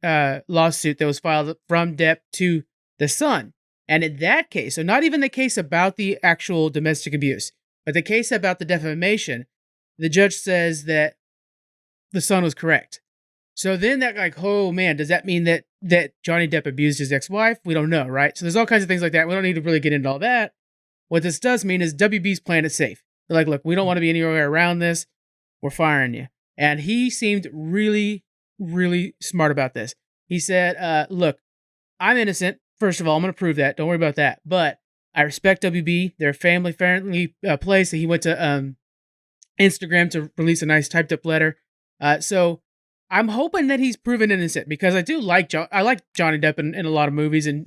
Speaker 1: lawsuit that was filed from Depp to the Sun. And in that case, so not even the case about the actual domestic abuse, but the case about the defamation, the judge says that the Sun was correct. So then oh man, does that mean that Johnny Depp abused his ex-wife? We don't know, right? So there's all kinds of things like that. We don't need to really get into all that. What this does mean is WB's playing it safe. They're like, look, we don't want to be anywhere around this. We're firing you. And he seemed really, really smart about this. He said, look, I'm innocent. First of all, I'm going to prove that. Don't worry about that. But I respect WB. They're a family-friendly place. He went to Instagram to release a nice typed-up letter. So I'm hoping that he's proven innocent, because I do like Johnny Depp in a lot of movies, and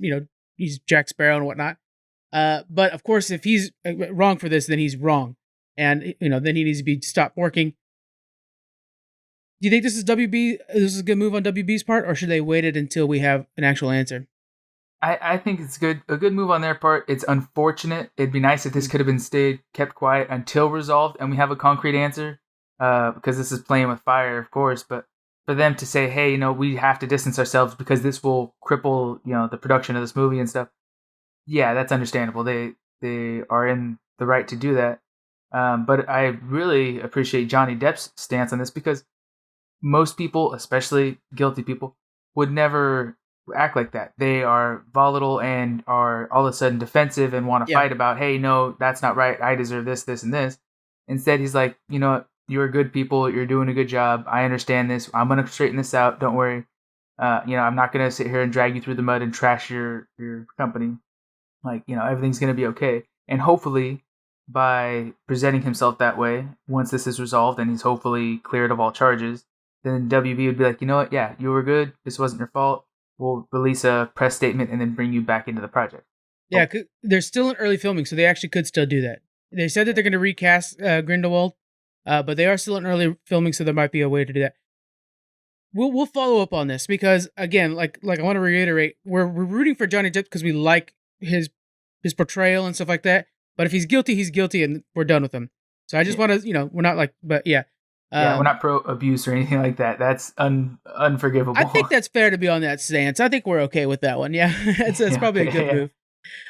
Speaker 1: he's Jack Sparrow and whatnot. But of course, if he's wrong for this, then he's wrong, and then he needs to be stopped working. Do you think this is WB? This is a good move on WB's part, or should they wait it until we have an actual answer?
Speaker 2: I think it's a good move on their part. It's unfortunate. It'd be nice if this could have been kept quiet until resolved and we have a concrete answer, because this is playing with fire, of course. But for them to say, hey, we have to distance ourselves because this will cripple, the production of this movie and stuff. Yeah, that's understandable. They are in the right to do that. But I really appreciate Johnny Depp's stance on this, because most people, especially guilty people, would never act like that. They are volatile and are all of a sudden defensive and want to fight about, hey, no, that's not right. I deserve this, this, and this. Instead, he's like, you're good people. You're doing a good job. I understand this. I'm going to straighten this out. Don't worry. I'm not going to sit here and drag you through the mud and trash your company. Everything's going to be okay. And hopefully, by presenting himself that way, once this is resolved and he's hopefully cleared of all charges, then WB would be like, you know what? Yeah, you were good. This wasn't your fault. We'll release a press statement and then bring you back into the project.
Speaker 1: Yeah, they're still in early filming, so they actually could still do that. They said that they're going to recast Grindelwald, but they are still in early filming, so there might be a way to do that. We'll follow up on this because again, like I want to reiterate, we're rooting for Johnny Depp because we like his portrayal and stuff like that. But if he's guilty, and we're done with him. So I just want to, we're not like, but yeah.
Speaker 2: Yeah, we're not pro abuse or anything like that. That's unforgivable.
Speaker 1: I think that's fair to be on that stance. I think we're okay with that one. Yeah, it's probably a good move.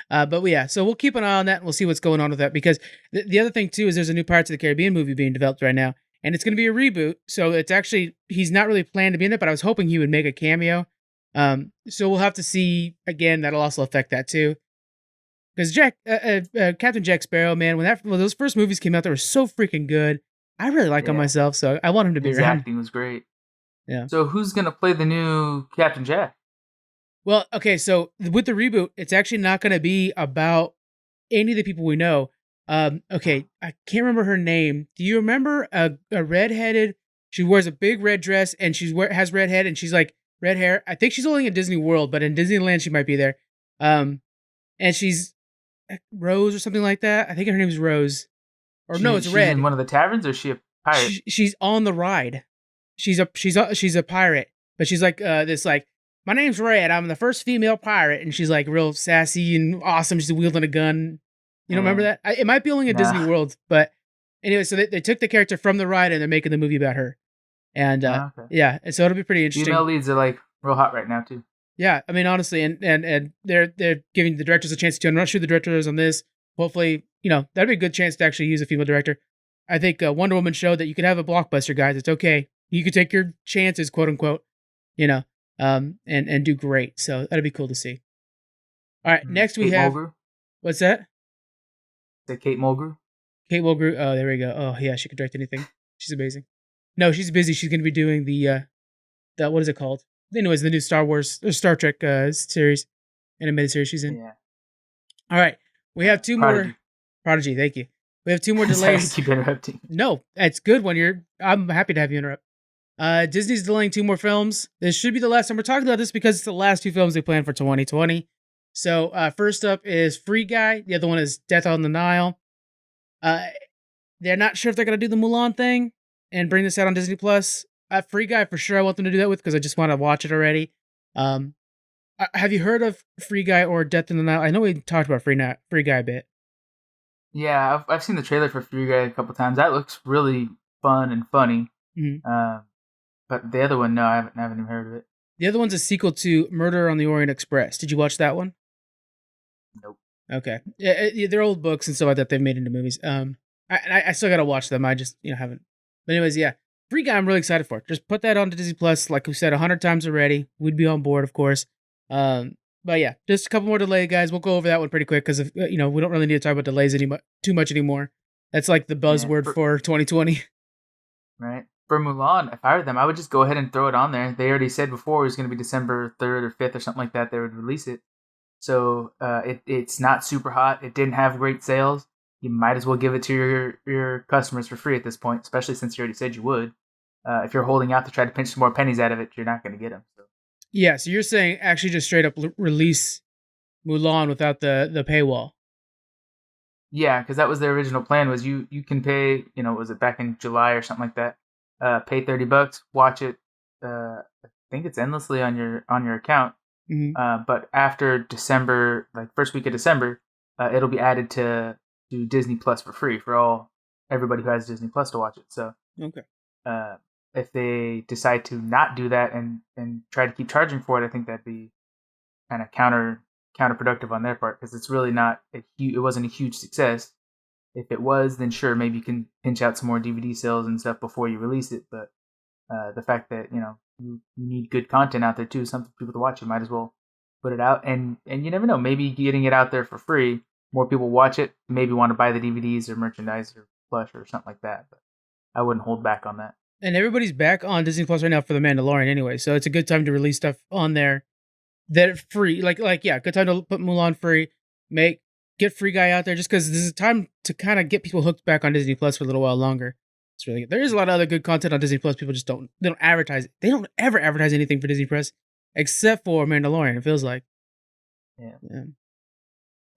Speaker 1: But yeah, so we'll keep an eye on that and we'll see what's going on with that because the other thing too is there's a new Pirates of the Caribbean movie being developed right now and it's going to be a reboot. So it's actually, he's not really planned to be in it, but I was hoping he would make a cameo. So we'll have to see again. That'll also affect that too. Because Captain Jack Sparrow, man, when those first movies came out, they were so freaking good. I really like him myself, so I want him to be around.
Speaker 2: His acting was great.
Speaker 1: Yeah.
Speaker 2: So who's gonna play the new Captain Jack?
Speaker 1: Well, okay, so with the reboot, it's actually not going to be about any of the people we know. Okay, I can't remember her name. Do you remember a redheaded? She wears a big red dress and has red head and she's like red hair. I think she's only in Disney World, but in Disneyland she might be there. And she's Rose or something like that. I think her name's Rose. Or no, it's Red.
Speaker 2: She's in one of the taverns, or is she a pirate?
Speaker 1: She's on the ride. She's a pirate, but she's like this like, my name's Red. I'm the first female pirate, and she's like real sassy and awesome. She's wielding a gun. You don't remember that? It might be only in Disney World, but anyway, so they took the character from the ride and they're making the movie about her. And yeah, and so it'll be pretty interesting.
Speaker 2: Female leads are like real hot right now too.
Speaker 1: Yeah, I mean honestly, and they're giving the directors a chance to. I'm not sure the director is on this. Hopefully, that'd be a good chance to actually use a female director. I think Wonder Woman showed that you can have a blockbuster, guys. It's okay. You can take your chances, quote unquote, and do great. So that'd be cool to see. All right, next we have Mulgrew. What's that?
Speaker 2: Is that Kate Mulgrew?
Speaker 1: Kate Mulgrew. Oh, there we go. Oh yeah, she can direct anything. She's amazing. No, she's busy. She's going to be doing the what is it called? Anyways, the new Star Trek series, animated series she's in. Yeah. All right. We have two more. Prodigy, thank you. We have two more delays.
Speaker 2: Sorry, keep interrupting.
Speaker 1: No, it's good when I'm happy to have you interrupt. Disney's delaying 2 more films. This should be the last time we're talking about this because it's the last 2 films they planned for 2020. So first up is Free Guy. The other one is Death on the Nile. They're not sure if they're going to do the Mulan thing and bring this out on Disney Plus. Free Guy, for sure I want them to do that with because I just want to watch it already. Have you heard of Free Guy or Death in the Nile? I know we talked about Free Guy a bit.
Speaker 2: Yeah, I've seen the trailer for Free Guy a couple times. That looks really fun and funny. Mm-hmm. But the other one, no, I haven't even heard of it.
Speaker 1: The other one's a sequel to Murder on the Orient Express. Did you watch that one?
Speaker 2: Nope.
Speaker 1: Okay. Yeah, they're old books and stuff like that they've made into movies. I still gotta watch them. I just haven't. But anyways, yeah. Free Guy, I'm really excited for. Just put that on to Disney Plus, like we said 100 times already. We'd be on board, of course. But yeah, just a couple more delays, guys. We'll go over that one pretty quick because we don't really need to talk about delays too much anymore. That's like the buzzword for 2020.
Speaker 2: Right. For Mulan, if I were them, I would just go ahead and throw it on there. They already said before it was going to be December 3rd or 5th or something like that. They would release it. So it's not super hot. It didn't have great sales. You might as well give it to your customers for free at this point, especially since you already said you would. If you're holding out to try to pinch some more pennies out of it, you're not going to get them. So.
Speaker 1: Yeah, so you're saying actually just straight up release Mulan without the paywall.
Speaker 2: Yeah, because that was their original plan. Was you can pay, was it back in July or something like that? Pay $30, watch it. I think it's endlessly on your account. Mm-hmm. But after December, like first week of December, it'll be added to Disney Plus for free for everybody who has Disney Plus to watch it. So
Speaker 1: okay.
Speaker 2: If they decide to not do that and try to keep charging for it, I think that'd be kind of counterproductive on their part because it's really not it wasn't a huge success. If it was, then sure, maybe you can pinch out some more DVD sales and stuff before you release it. But the fact that you need good content out there too, something for people to watch, you might as well put it out. And you never know, maybe getting it out there for free, more people watch it, maybe want to buy the DVDs or merchandise or plush or something like that. But I wouldn't hold back on that.
Speaker 1: And everybody's back on Disney Plus right now for The Mandalorian anyway, so it's a good time to release stuff on there that are free. Like yeah, good time to put Mulan free, get Free Guy out there just because this is a time to kind of get people hooked back on Disney Plus for a little while longer. It's really good. There is a lot of other good content on Disney Plus. People just don't advertise it. They don't ever advertise anything for Disney Plus except for Mandalorian, it feels like.
Speaker 2: Yeah.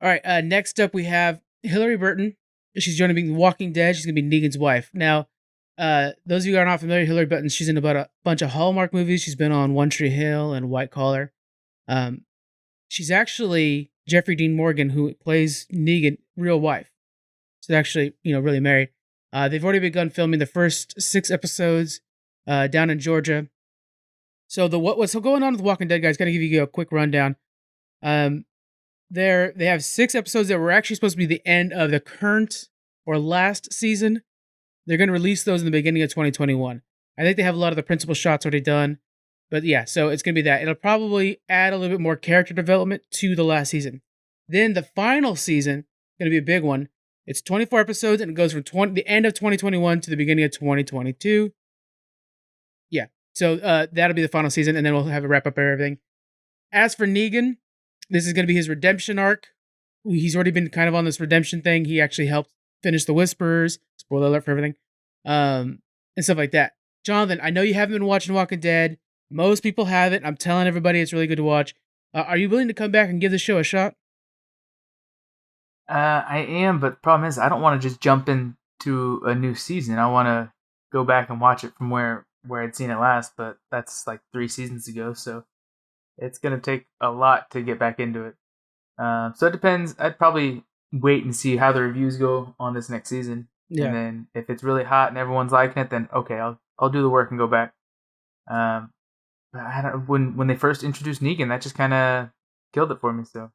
Speaker 1: All right. Next up, we have Hillary Burton. She's going to be in Walking Dead. She's going to be Negan's wife. Now, those of you who are not familiar, Hillary Burton, she's in about a bunch of Hallmark movies. She's been on One Tree Hill and White Collar. Um, she's actually Jeffrey Dean Morgan, who plays Negan, real wife. She's actually, really married. They've already begun filming the first 6 episodes down in Georgia. So what's going on with Walking Dead, guys? Gotta give you a quick rundown. They have 6 episodes that were actually supposed to be the end of the current or last season. They're going to release those in the beginning of 2021. I think they have a lot of the principal shots already done. But yeah, so it's going to be that. It'll probably add a little bit more character development to the last season. Then the final season, going to be a big one. It's 24 episodes and it goes from the end of 2021 to the beginning of 2022. Yeah, so that'll be the final season, and then we'll have a wrap up of everything. As for Negan, this is going to be his redemption arc. He's already been kind of on this redemption thing. He actually helped finish The Whisperers. Spoiler alert for everything. And stuff like that. Jonathan, I know you haven't been watching Walking Dead. Most people haven't. I'm telling everybody it's really good to watch. Are you willing to come back and give the show a shot?
Speaker 2: I am, but the problem is I don't want to just jump into a new season. I want to go back and watch it from where I'd seen it last, but that's like 3 seasons ago, so it's going to take a lot to get back into it. So it depends. I'd probably wait and see how the reviews go on this next season. Yeah. And then if it's really hot and everyone's liking it, then okay, I'll do the work and go back. When they first introduced Negan, that just kind of killed it for me. So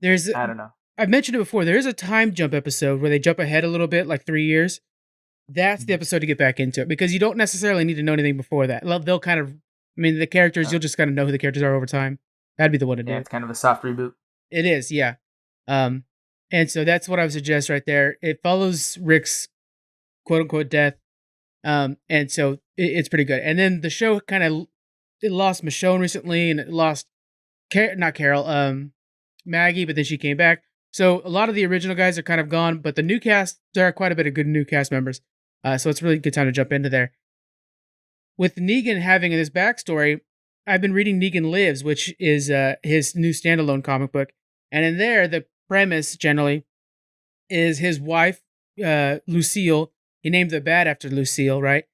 Speaker 2: I don't know.
Speaker 1: I've mentioned it before. There is a time jump episode where they jump ahead a little bit, like 3 years. That's the episode to get back into it, because you don't necessarily need to know anything before that. They'll kind of, the characters, you'll just kind of know who the characters are over time. That'd be the one to do.
Speaker 2: Yeah, it's kind of a soft reboot.
Speaker 1: It is, yeah. And so that's what I would suggest right there. It follows Rick's quote unquote death. And so it's pretty good. And then the show it lost Michonne recently, and it lost not Carol, Maggie, but then she came back. So a lot of the original guys are kind of gone, but the new cast, there are quite a bit of good new cast members. So it's a really good time to jump into there. With Negan having this backstory, I've been reading Negan Lives, which is his new standalone comic book. And in there, the premise generally is his wife, Lucille. He named the bat after Lucille, right?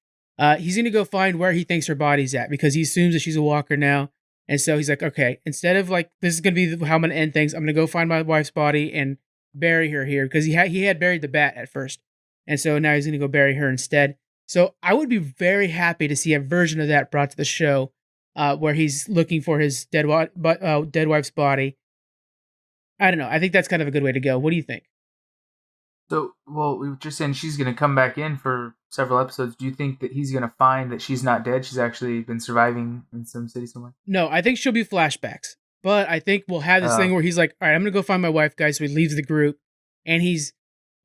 Speaker 1: He's going to go find where he thinks her body's at, because he assumes that she's a walker now. And so he's like, okay, instead of like, this is going to be how I'm going to end things, I'm going to go find my wife's body and bury her here, because he had buried the bat at first. And so now he's going to go bury her instead. So I would be very happy to see a version of that brought to the show, where he's looking for his dead wife's body. I don't know. I think that's kind of a good way to go. What do you think?
Speaker 2: So, well, we were just saying she's going to come back in for several episodes. Do you think that he's going to find that she's not dead? She's actually been surviving in some city somewhere?
Speaker 1: No, I think she'll be flashbacks. But I think we'll have this thing where he's like, all right, I'm going to go find my wife, guys. So he leaves the group, and he's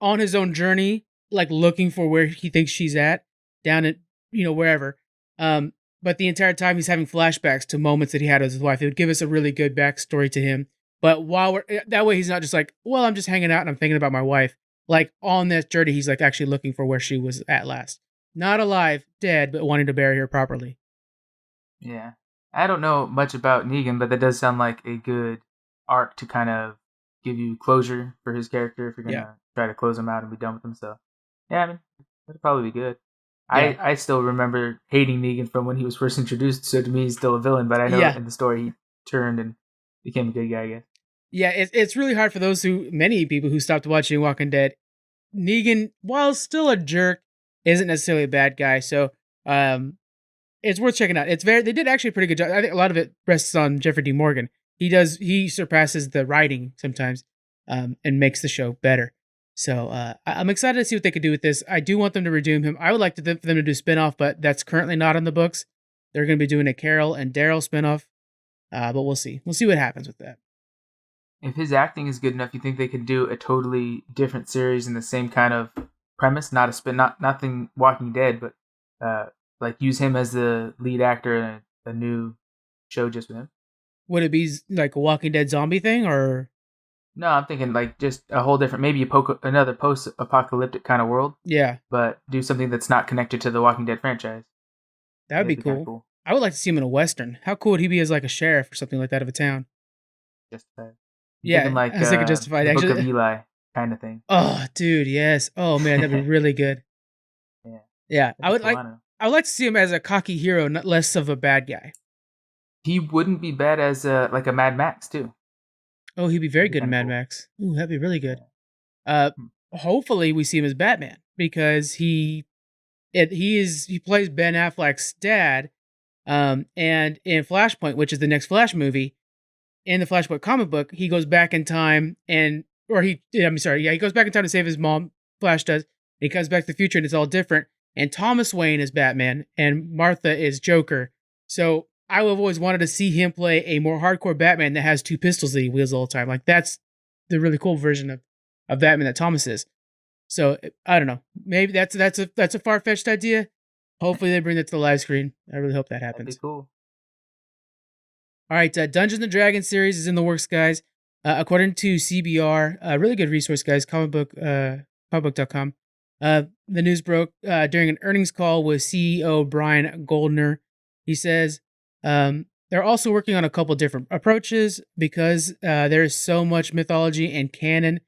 Speaker 1: on his own journey, like looking for where he thinks she's at, down at, wherever. But the entire time he's having flashbacks to moments that he had with his wife. It would give us a really good backstory to him. But that way he's not just like, well, I'm just hanging out and I'm thinking about my wife. Like, on this journey, he's like actually looking for where she was at last. Not alive, dead, but wanting to bury her properly.
Speaker 2: Yeah. I don't know much about Negan, but that does sound like a good arc to kind of give you closure for his character if you're going to try to close him out and be done with him. So, yeah, that'd probably be good. Yeah. I still remember hating Negan from when he was first introduced, so to me he's still a villain, but I know in the story he turned and became a good guy, I guess.
Speaker 1: Yeah, it's really hard for many people who stopped watching Walking Dead. Negan, while still a jerk, isn't necessarily a bad guy. So it's worth checking out. They did actually a pretty good job. I think a lot of it rests on Jeffrey D. Morgan. He surpasses the writing sometimes, and makes the show better. So I'm excited to see what they could do with this. I do want them to redeem him. I would like for them to do a spinoff, but that's currently not in the books. They're going to be doing a Carol and Daryl spinoff, but we'll see. We'll see what happens with that.
Speaker 2: If his acting is good enough, you think they could do a totally different series in the same kind of premise? Not a spin, nothing Walking Dead, but like use him as the lead actor in a new show just with him.
Speaker 1: Would it be like a Walking Dead zombie thing, or?
Speaker 2: No, I'm thinking like just a whole different, maybe another post-apocalyptic kind of world.
Speaker 1: Yeah,
Speaker 2: but do something that's not connected to the Walking Dead franchise.
Speaker 1: That'd be cool. I would like to see him in a Western. How cool would he be as like a sheriff or something like that of a town?
Speaker 2: Just that. I'm thinking
Speaker 1: Yeah, I
Speaker 2: like
Speaker 1: was thinking Justified.
Speaker 2: the Book of
Speaker 1: Actually,
Speaker 2: Eli kind of thing.
Speaker 1: oh, dude, yes. Oh man, that'd be really good.
Speaker 2: Yeah,
Speaker 1: Yeah,
Speaker 2: that'd be cool. I don't know.
Speaker 1: I would like to see him as a cocky hero, not less of a bad guy.
Speaker 2: He wouldn't be bad as like a Mad Max too.
Speaker 1: Oh, he'd be very
Speaker 2: That'd be
Speaker 1: good in
Speaker 2: kind of
Speaker 1: Mad
Speaker 2: cool.
Speaker 1: Max. Ooh, that'd be really good.
Speaker 2: Yeah.
Speaker 1: Uh,
Speaker 2: Hmm.
Speaker 1: hopefully we see him as Batman because he plays Ben Affleck's dad. And in Flashpoint, which is the next Flash movie, in the Flashpoint comic book, he goes back in time he goes back in time to save his mom. Flash does. And he comes back to the future and it's all different. And Thomas Wayne is Batman and Martha is Joker. So I have always wanted to see him play a more hardcore Batman that has two pistols that he wields all the time. Like that's the really cool version of Batman that Thomas is. So I don't know. Maybe that's a far fetched idea. Hopefully they bring that to the live screen. I really hope that
Speaker 2: That'd be
Speaker 1: happens.
Speaker 2: cool.
Speaker 1: All right, Dungeons and Dragons series is in the works, guys. According to CBR, a really good resource, guys, comicbook.com. The news broke during an earnings call with CEO Brian Goldner. He says they're also working on a couple different approaches because there is so much mythology and canon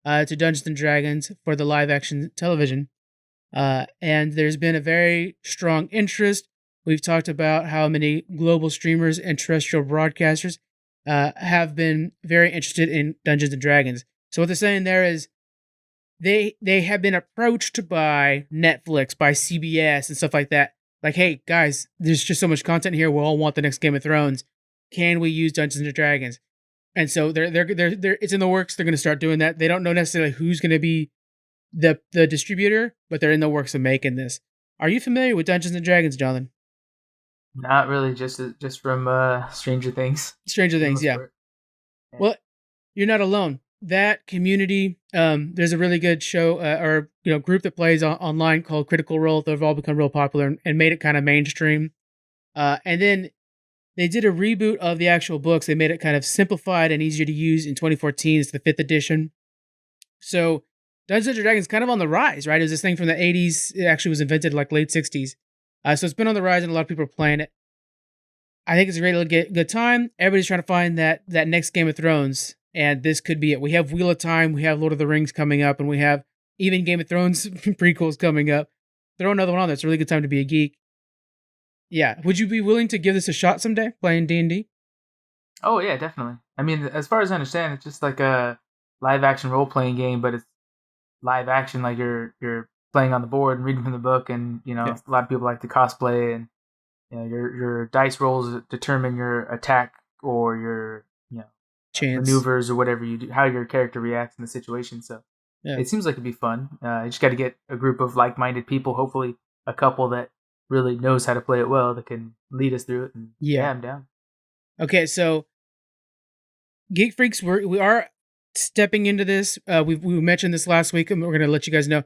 Speaker 1: to Dungeons and Dragons for the live action television. And there's been a very strong interest. We've talked about how many global streamers and terrestrial broadcasters have been very interested in Dungeons and Dragons. So what they're saying there is they have been approached by Netflix, by CBS, and stuff like that. Like, hey guys, there's just so much content here. We all want the next Game of Thrones. Can we use Dungeons and Dragons? And so they're it's in the works. They're going to start doing that. They don't know necessarily who's going to be the distributor, but they're in the works of making this. Are you familiar with Dungeons and Dragons, Jonathan?
Speaker 2: Not really, just from Stranger Things.
Speaker 1: Stranger
Speaker 2: For the
Speaker 1: Things,
Speaker 2: most
Speaker 1: yeah.
Speaker 2: part. Yeah.
Speaker 1: Well, you're not alone. That community, there's a really good show or group that plays online called Critical Role. They've all become real popular and made it kind of mainstream. And then they did a reboot of the actual books. They made it kind of simplified and easier to use in 2014. It's the 5th edition. So Dungeons and Dragons is kind of on the rise, right? It was this thing from the 80s. It actually was invented like late 60s. So it's been on the rise and a lot of people are playing it. I think it's a great good time. Everybody's trying to find that next Game of Thrones, and this could be it. We have Wheel of Time, we have Lord of the Rings coming up, and we have even Game of Thrones prequels coming up. Throw another one on there. It's a really good time to be a geek. Yeah. Would you be willing to give this a shot someday, playing D&D?
Speaker 2: Oh yeah, definitely. I mean, as far as I understand, it's just like a live action role playing game, but it's live action. Like you're playing on the board and reading from the book, and
Speaker 1: Yeah.
Speaker 2: a lot of people like to cosplay, and your dice rolls determine your attack or your
Speaker 1: Chance.
Speaker 2: maneuvers or whatever you do, how your character reacts in the situation. So
Speaker 1: Yeah.
Speaker 2: it seems like it'd be fun. You just got to get a group of like minded people, hopefully a couple that really knows how to play it well that can lead us through it. And
Speaker 1: Yeah.
Speaker 2: I'm down.
Speaker 1: Okay, so Geek Freaks, we are stepping into this. We mentioned this last week, and we're going to let you guys know.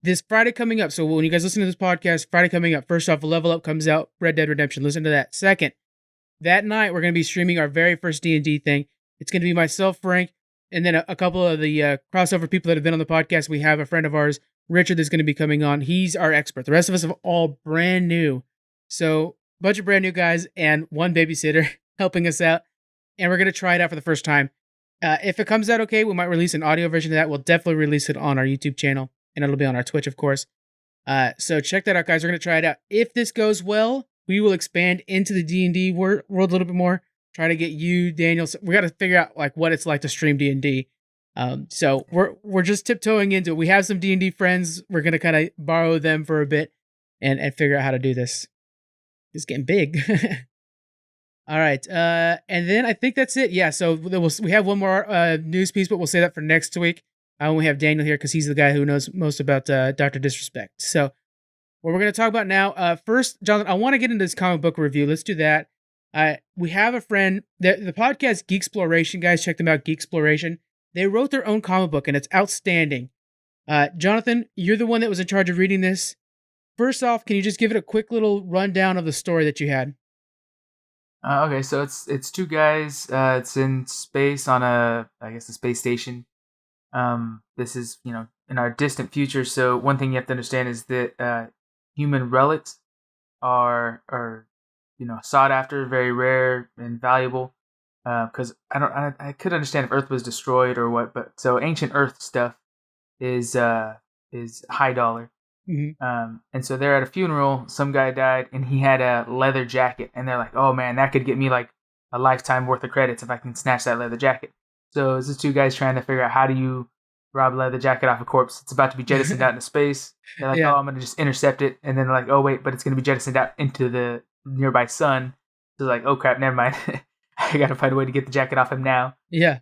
Speaker 1: This Friday coming up. So when you guys listen to this podcast, Friday coming up. First off, Level Up comes out. Red Dead Redemption. Listen to that. Second, that night we're going to be streaming our very first D&D thing. It's going to be myself, Frank, and then a couple of the crossover people that have been on the podcast. We have a friend of ours, Richard, that's going to be coming on. He's our expert. The rest of us are all brand new. So a bunch of brand new guys and one babysitter helping us out. And we're going to try it out for the first time. If it comes out okay, we might release an audio version of that. We'll definitely release it on our YouTube channel, and it'll be on our Twitch, of course. So check that out, guys. We're going to try it out. If this goes well, we will expand into the D&D world a little bit more. Try to get you, Daniel. We got to figure out like what it's like to stream D&D. So we're just tiptoeing into it. We have some D&D friends. We're going to kind of borrow them for a bit and figure out how to do this. It's getting big. All right. And then I think that's it. Yeah. So we have one more news piece, but we'll say that for next week. We have Daniel here because he's the guy who knows most about Dr. Disrespect. So what we're going to talk about now, first, Jonathan, I want to get into this comic book review. Let's do that. We have a friend, the podcast Geek Exploration, guys, check them out, Geek Exploration. They wrote their own comic book, and it's outstanding. Jonathan, you're the one that was in charge of reading this. First off, can you just give it a quick little rundown of the story that you had?
Speaker 2: Okay, so it's two guys. It's in space on a space station. This is in our distant future. So one thing you have to understand is that human relics are sought after, very rare and valuable. because I could understand if Earth was destroyed or what, but so ancient Earth stuff is high dollar. And so they're at a funeral. Some guy died, and he had a leather jacket, and they're like, "Oh man, that could get me like a lifetime worth of credits if I can snatch that leather jacket." So it's just two guys trying to figure out how do you rob a leather jacket off a corpse. It's about to be jettisoned out into space. They're like,
Speaker 1: Yeah.
Speaker 2: "Oh, I'm gonna just intercept it," and then they're like, "Oh wait, but it's gonna be jettisoned out into the nearby sun." So like, "Oh crap, never mind. I gotta find a way to get the jacket off him now."
Speaker 1: Yeah.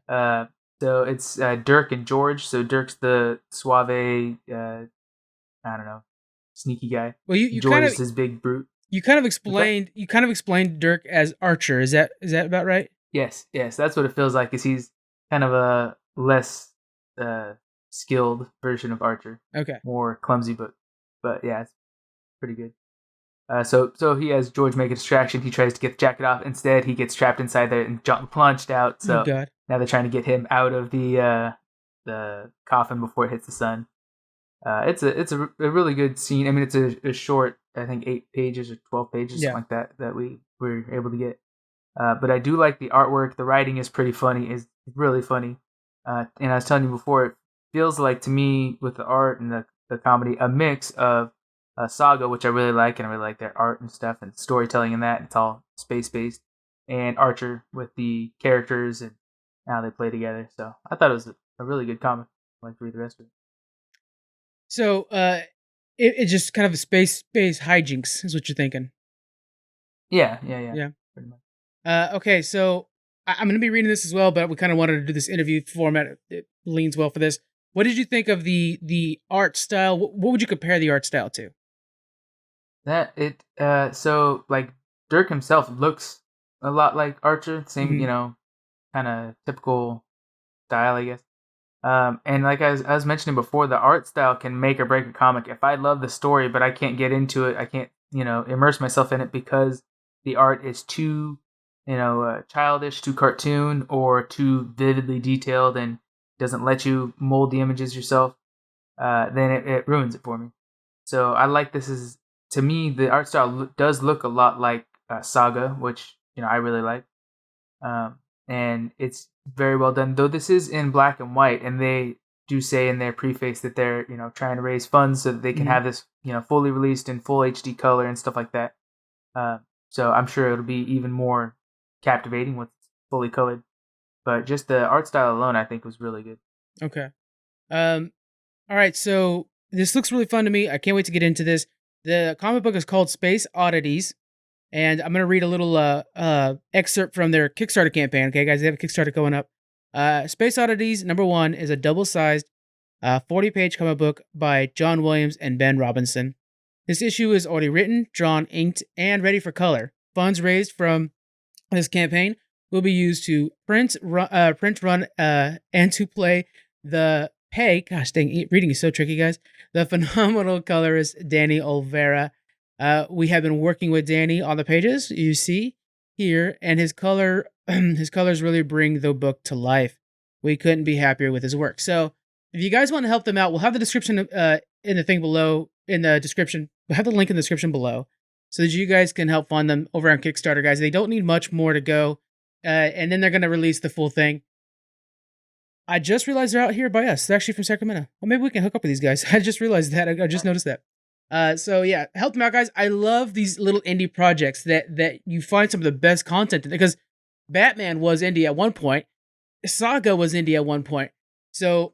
Speaker 2: So it's Dirk and George. So Dirk's the suave, I don't know, sneaky guy.
Speaker 1: Well, you
Speaker 2: George
Speaker 1: kind of
Speaker 2: is his big brute.
Speaker 1: you kind of explained Dirk as Archer. Is that about right?
Speaker 2: Yes, that's what it feels like. Is he's kind of a less skilled version of Archer,
Speaker 1: Okay.
Speaker 2: more clumsy, but yeah, it's pretty good. So he has George make a distraction. He tries to get the jacket off. Instead, he gets trapped inside there and plunged out. So
Speaker 1: Oh God.
Speaker 2: now they're trying to get him out of the coffin before it hits the sun. It's a really good scene. I mean, it's a short, I think 8 pages or 12 pages,
Speaker 1: Yeah.
Speaker 2: something like that we were able to get. But I do like the artwork. The writing is pretty funny. Is really funny. And I was telling you before, it feels like to me with the art and the comedy a mix of Saga, which I really like, and I really like their art and stuff and storytelling in that. It's all space based, and Archer with the characters and how they play together. So I thought it was a really good comic. I'd like to read the rest of it.
Speaker 1: So, it's just kind of a space hijinks is what you're thinking.
Speaker 2: Yeah.
Speaker 1: Yeah.
Speaker 2: Pretty much.
Speaker 1: Okay, so I'm going to be reading this as well, but we kind of wanted to do this interview format. It leans well for this. What did you think of the art style? What would you compare the art style to?
Speaker 2: So like Dirk himself looks a lot like Archer, same
Speaker 1: Mhm.
Speaker 2: kind of typical style, I guess. And like I was mentioning before, the art style can make or break a comic. If I love the story, but I can't get into it, I can't, immerse myself in it because the art is too, childish, too cartoon, or too vividly detailed and doesn't let you mold the images yourself, then it ruins it for me. So I like this is to me the art style does look a lot like Saga, which I really like. And it's very well done. Though this is in black and white, and they do say in their preface that they're trying to raise funds so that they can
Speaker 1: Mhm.
Speaker 2: have this fully released in full HD color and stuff like that. So I'm sure it'll be even more captivating with fully colored. But just the art style alone, I think, was really good.
Speaker 1: Okay. All right, so this looks really fun to me. I can't wait to get into this. The comic book is called Space Oddities, and I'm gonna read a little excerpt from their Kickstarter campaign. Okay, guys, they have a Kickstarter going up. Space Oddities #1 is a double-sized, 40-page comic book by John Williams and Ben Robinson. This issue is already written, drawn, inked, and ready for color. Funds raised from this campaign will be used to print, run, and to play the pay. Gosh dang, reading is so tricky, guys. The phenomenal colorist Danny Olvera. We have been working with Danny on the pages you see here, and his his colors really bring the book to life. We couldn't be happier with his work. So, if you guys want to help them out, we'll have the description in the thing below. In the description, we'll have the link in the description below, so that you guys can help fund them over on Kickstarter, guys. They don't need much more to go, and then they're going to release the full thing. I just realized they're out here by us. They're actually from Sacramento. Well, maybe we can hook up with these guys. I just realized that. I just noticed that. So yeah, help them out, guys. I love these little indie projects that you find some of the best content in, because Batman was indie at one point, Saga was indie at one point. So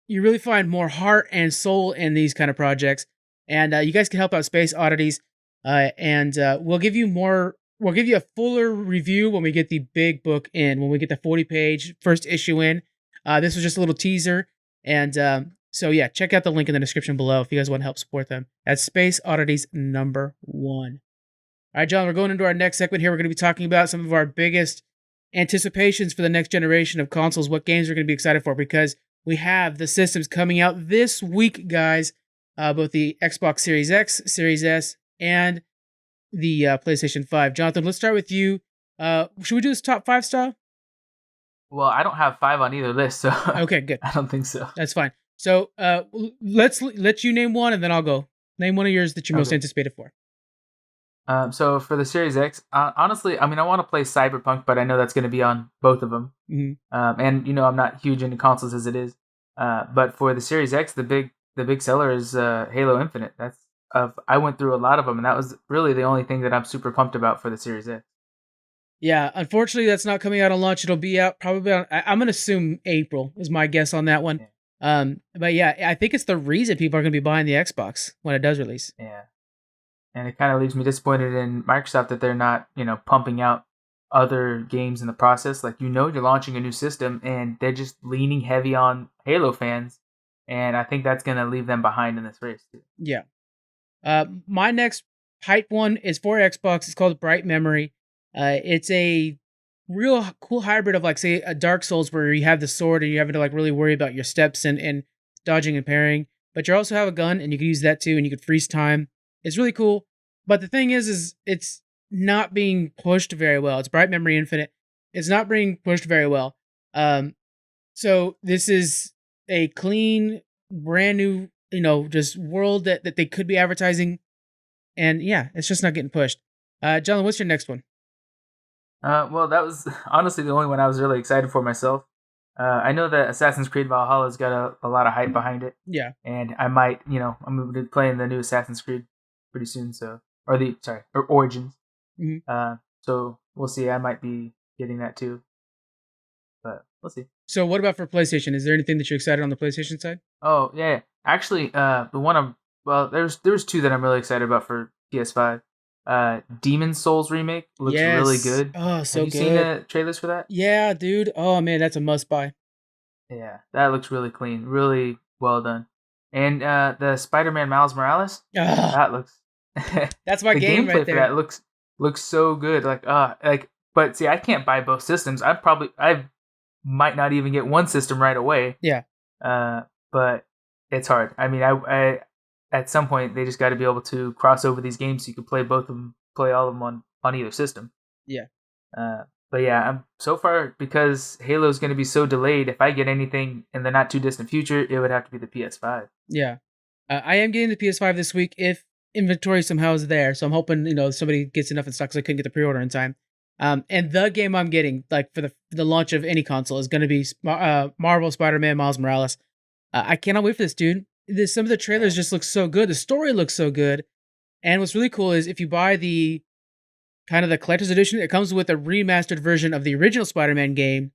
Speaker 1: you really find more heart and soul in these kind of projects, and you guys can help out Space Oddities, and we'll give you more. We'll give you a fuller review when we get the big book in, when we get the 40-page first issue in. This was just a little teaser, and so yeah, check out the link in the description below if you guys want to help support them. That's Space Oddities #1. All right, John, we're going into our next segment here. We're going to be talking about some of our biggest anticipations for the next generation of consoles, what games we're going to be excited for, because we have the systems coming out this week, guys. Both the Xbox Series X, Series S, and the PlayStation 5. Jonathan, let's start with you. Should we do this top 5 style?
Speaker 2: Well, I don't have 5 on either list, so
Speaker 1: Okay, good.
Speaker 2: I don't think so.
Speaker 1: That's fine. So let's let you name one, and then I'll go. Name one of yours that you're most
Speaker 2: Okay.
Speaker 1: anticipated for.
Speaker 2: So for the Series X, honestly, I mean, I want to play Cyberpunk, but I know that's going to be on both of them.
Speaker 1: Mhm.
Speaker 2: And I'm not huge into consoles as it is. But for the Series X, the big seller is Halo Infinite. I went through a lot of them, and that was really the only thing that I'm super pumped about for the Series X.
Speaker 1: Yeah, unfortunately, that's not coming out on launch. It'll be out probably on, I'm going to assume April is my guess on that one.
Speaker 2: Yeah.
Speaker 1: But yeah, I think it's the reason people are going to be buying the Xbox when it does release.
Speaker 2: Yeah. And it kind of leaves me disappointed in Microsoft that they're not, pumping out other games in the process. Like, you're launching a new system, and they're just leaning heavy on Halo fans, and I think that's going to leave them behind in this race too.
Speaker 1: Yeah. My next hype one is for Xbox. It's called Bright Memory. It's a real cool hybrid of, like, say, a Dark Souls, where you have the sword and you're having to, like, really worry about your steps and dodging and parrying, but you also have a gun and you can use that too, and you can freeze time. It's really cool. But the thing is it's not being pushed very well. It's Bright Memory Infinite. It's not being pushed very well. So this is a clean, brand new, just world that they could be advertising. And yeah, it's just not getting pushed. John, what's your next one?
Speaker 2: Well, that was honestly the only one I was really excited for myself. I know that Assassin's Creed Valhalla's got a lot of hype behind it.
Speaker 1: Yeah.
Speaker 2: And I might, I'm going to be playing the new Assassin's Creed pretty soon, or Origins.
Speaker 1: Mm-hmm.
Speaker 2: So we'll see. I might be getting that too, but we'll see.
Speaker 1: So what about for PlayStation? Is there anything that you're excited on the PlayStation side?
Speaker 2: Oh yeah, actually, the one there's two that I'm really excited about for PS5. Demon Souls remake looks really good.
Speaker 1: Oh, so
Speaker 2: Have you
Speaker 1: good.
Speaker 2: seen the trailers for that?
Speaker 1: Yeah, dude. Oh man, that's a must buy.
Speaker 2: Yeah, that looks really clean, really well done. And the Spider-Man Miles Morales, that looks.
Speaker 1: That's my
Speaker 2: the
Speaker 1: game
Speaker 2: gameplay
Speaker 1: right there.
Speaker 2: for that looks so good. But see, I can't buy both systems. I might not even get one system right away.
Speaker 1: Yeah.
Speaker 2: But it's hard. I mean, I at some point they just got to be able to cross over these games so you can play both of them, play all of them on either system.
Speaker 1: Yeah.
Speaker 2: But yeah, I'm so far, because Halo's going to be so delayed. If I get anything in the not too distant future, it would have to be the PS5.
Speaker 1: Yeah. I am getting the PS5 this week if inventory somehow is there. So I'm hoping, somebody gets enough in stock because I couldn't get the pre-order in time. And the game I'm getting, like, for the launch of any console, is going to be Marvel Spider-Man Miles Morales. I cannot wait for this, dude. Some of the trailers just look so good. The story looks so good. And what's really cool is if you buy the kind of the collector's edition, it comes with a remastered version of the original Spider-Man game.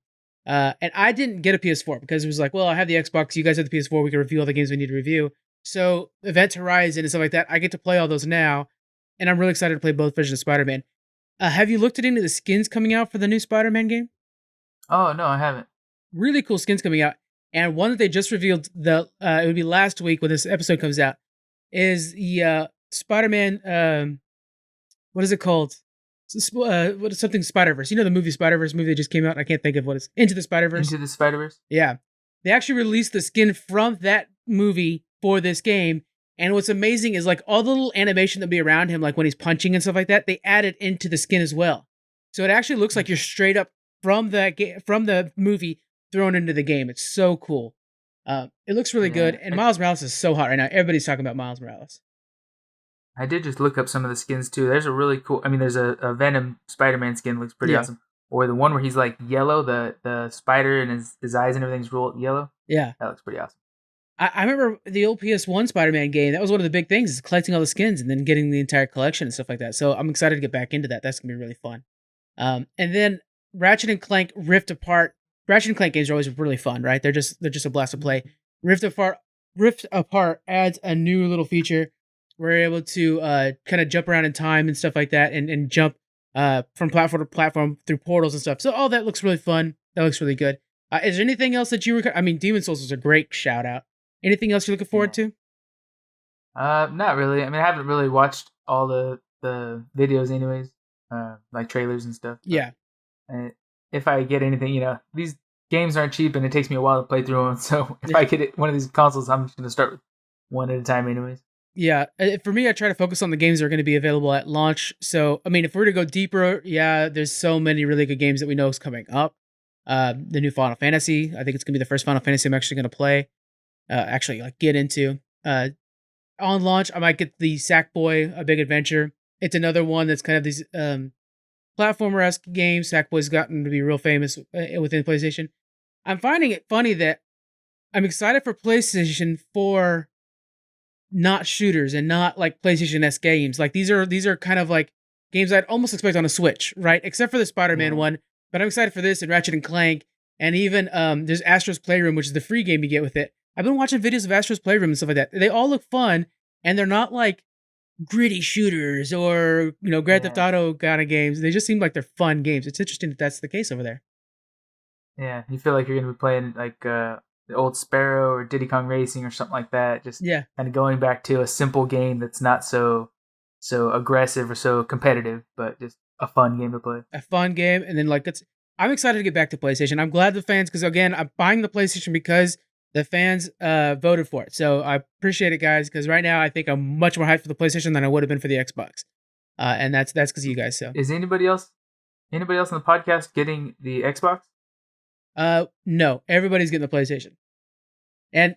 Speaker 1: And I didn't get a PS4 because it was like, well, I have the Xbox. You guys have the PS4. We can review all the games we need to review. So Event Horizon and stuff like that, I get to play all those now. And I'm really excited to play both versions of Spider-Man. Have you looked at any of the skins coming out for the new Spider-Man game?
Speaker 2: Oh, no, I haven't.
Speaker 1: Really cool skins coming out. And one that they just revealed, it would be last week when this episode comes out, is the Spider-Man, what is it called? What is something Spider-Verse? You know the movie Spider-Verse movie that just came out? I can't think of what it's. Into the Spider-Verse?
Speaker 2: Into the Spider-Verse?
Speaker 1: Yeah. They actually released the skin from that movie for this game. And what's amazing is, like, all the little animation that'll be around him, like when he's punching and stuff like that, they added into the skin as well. So it actually looks like you're straight up from the movie thrown into the game. It's so cool. It looks really good. And Miles Morales is so hot right now. Everybody's talking about Miles Morales.
Speaker 2: I did just look up some of the skins too. There's a really cool. I mean, there's a Venom Spider-Man skin, looks pretty awesome. Or the one where he's like yellow, the spider and his eyes and everything's real yellow.
Speaker 1: Yeah,
Speaker 2: that looks pretty awesome.
Speaker 1: I remember the old PS1 Spider-Man game. That was one of the big things, is collecting all the skins and then getting the entire collection and stuff like that. So I'm excited to get back into that. That's gonna be really fun. And then Ratchet and Clank Rift Apart. Ratchet and Clank games are always really fun, right? They're just a blast to play. Rift Apart adds a new little feature. We're able to kind of jump around in time and stuff like that, and jump from platform to platform through portals and stuff. So all that looks really fun. That looks really good. Is there anything else that you were? I mean, Demon Souls was a great shout out. Anything else you're looking forward to?
Speaker 2: Not really. I mean, I haven't really watched all the videos anyways, like trailers and stuff.
Speaker 1: Yeah.
Speaker 2: If I get anything, these games aren't cheap and it takes me a while to play through them. So if I get one of these consoles, I'm just going to start with one at a time anyways.
Speaker 1: Yeah, for me, I try to focus on the games that are going to be available at launch. So, I mean, if we're to go deeper, yeah, there's so many really good games that we know is coming up. The new Final Fantasy, I think it's going to be the first Final Fantasy I'm actually going to play, like get into. On launch, I might get the Sackboy: A Big Adventure. It's another one that's kind of these platformer-esque games. Sackboy's gotten to be real famous within PlayStation. I'm finding it funny that I'm excited for PlayStation for not shooters and not like PlayStation-esque games. Like these are kind of like games I'd almost expect on a Switch, right? Except for the Spider-Man one. But I'm excited for this and Ratchet and Clank. And even there's Astro's Playroom, which is the free game you get with it. I've been watching videos of Astro's Playroom and stuff like that. They all look fun, and they're not like gritty shooters or Grand Theft Auto kind of games. They just seem like they're fun games. It's interesting that that's the case over there.
Speaker 2: Yeah, you feel like you're gonna be playing like the old Sparrow or Diddy Kong Racing or something like that. Just kind of going back to a simple game that's not so aggressive or so competitive, but just a fun game to play.
Speaker 1: A fun game, and then I'm excited to get back to PlayStation. I'm glad the fans, because again, I'm buying the PlayStation because the fans voted for it. So I appreciate it, guys, because right now I think I'm much more hyped for the PlayStation than I would have been for the Xbox. And that's because of you guys. So
Speaker 2: is anybody else in the podcast getting the Xbox?
Speaker 1: No, everybody's getting the PlayStation. And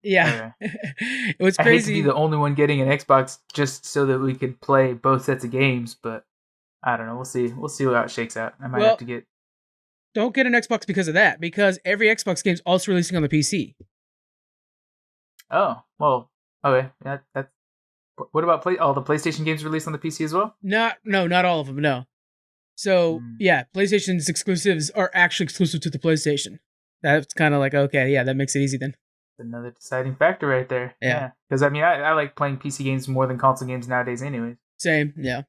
Speaker 1: yeah, it was crazy.
Speaker 2: I hate to be the only one getting an Xbox just so that we could play both sets of games, but I don't know. We'll see how it shakes out. I might have to get.
Speaker 1: Don't get an Xbox because of that, because every Xbox game is also releasing on the PC.
Speaker 2: Oh, well, okay. That's. What about all the PlayStation games released on the PC as well?
Speaker 1: Not all of them. No. So yeah, PlayStation's exclusives are actually exclusive to the PlayStation. That's kind of like, okay, yeah, that makes it easy then.
Speaker 2: Another deciding factor right there. Yeah. Because I mean, I like playing PC games more than console games nowadays, anyways.
Speaker 1: Same. Yeah.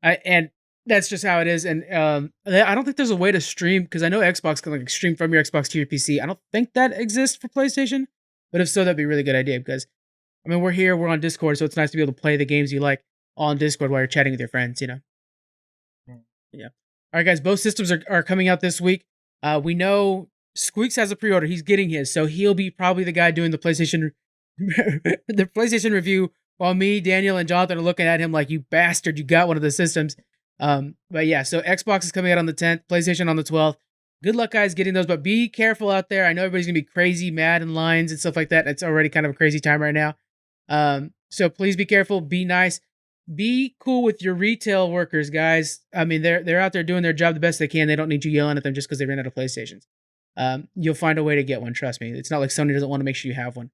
Speaker 1: And that's just how it is. And I don't think there's a way to stream, because I know Xbox can like stream from your Xbox to your PC. I don't think that exists for PlayStation, but if so, that'd be a really good idea, because I mean, we're on Discord, so it's nice to be able to play the games you like on Discord while you're chatting with your friends, Yeah. All right, guys, both systems are coming out this week. We know Squeaks has a pre-order. He's getting his, so he'll be probably the guy doing the PlayStation review, while me, Daniel, and Jonathan are looking at him like, you bastard, you got one of the systems. But yeah, so Xbox is coming out on the 10th, PlayStation on the 12th. Good luck, guys, getting those, but be careful out there. I know everybody's gonna be crazy, mad in lines and stuff like that. It's already kind of a crazy time right now. So please be careful, be nice, be cool with your retail workers, guys. I mean, they're out there doing their job the best they can. They don't need you yelling at them just because they ran out of PlayStations. You'll find a way to get one, trust me. It's not like Sony doesn't want to make sure you have one.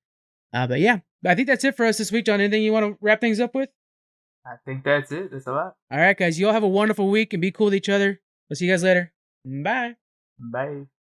Speaker 1: But yeah, I think that's it for us this week, John. Anything you want to wrap things up with?
Speaker 2: I think that's it. That's a lot.
Speaker 1: All right, guys. You all have a wonderful week and be cool with each other. We'll see you guys later. Bye.
Speaker 2: Bye.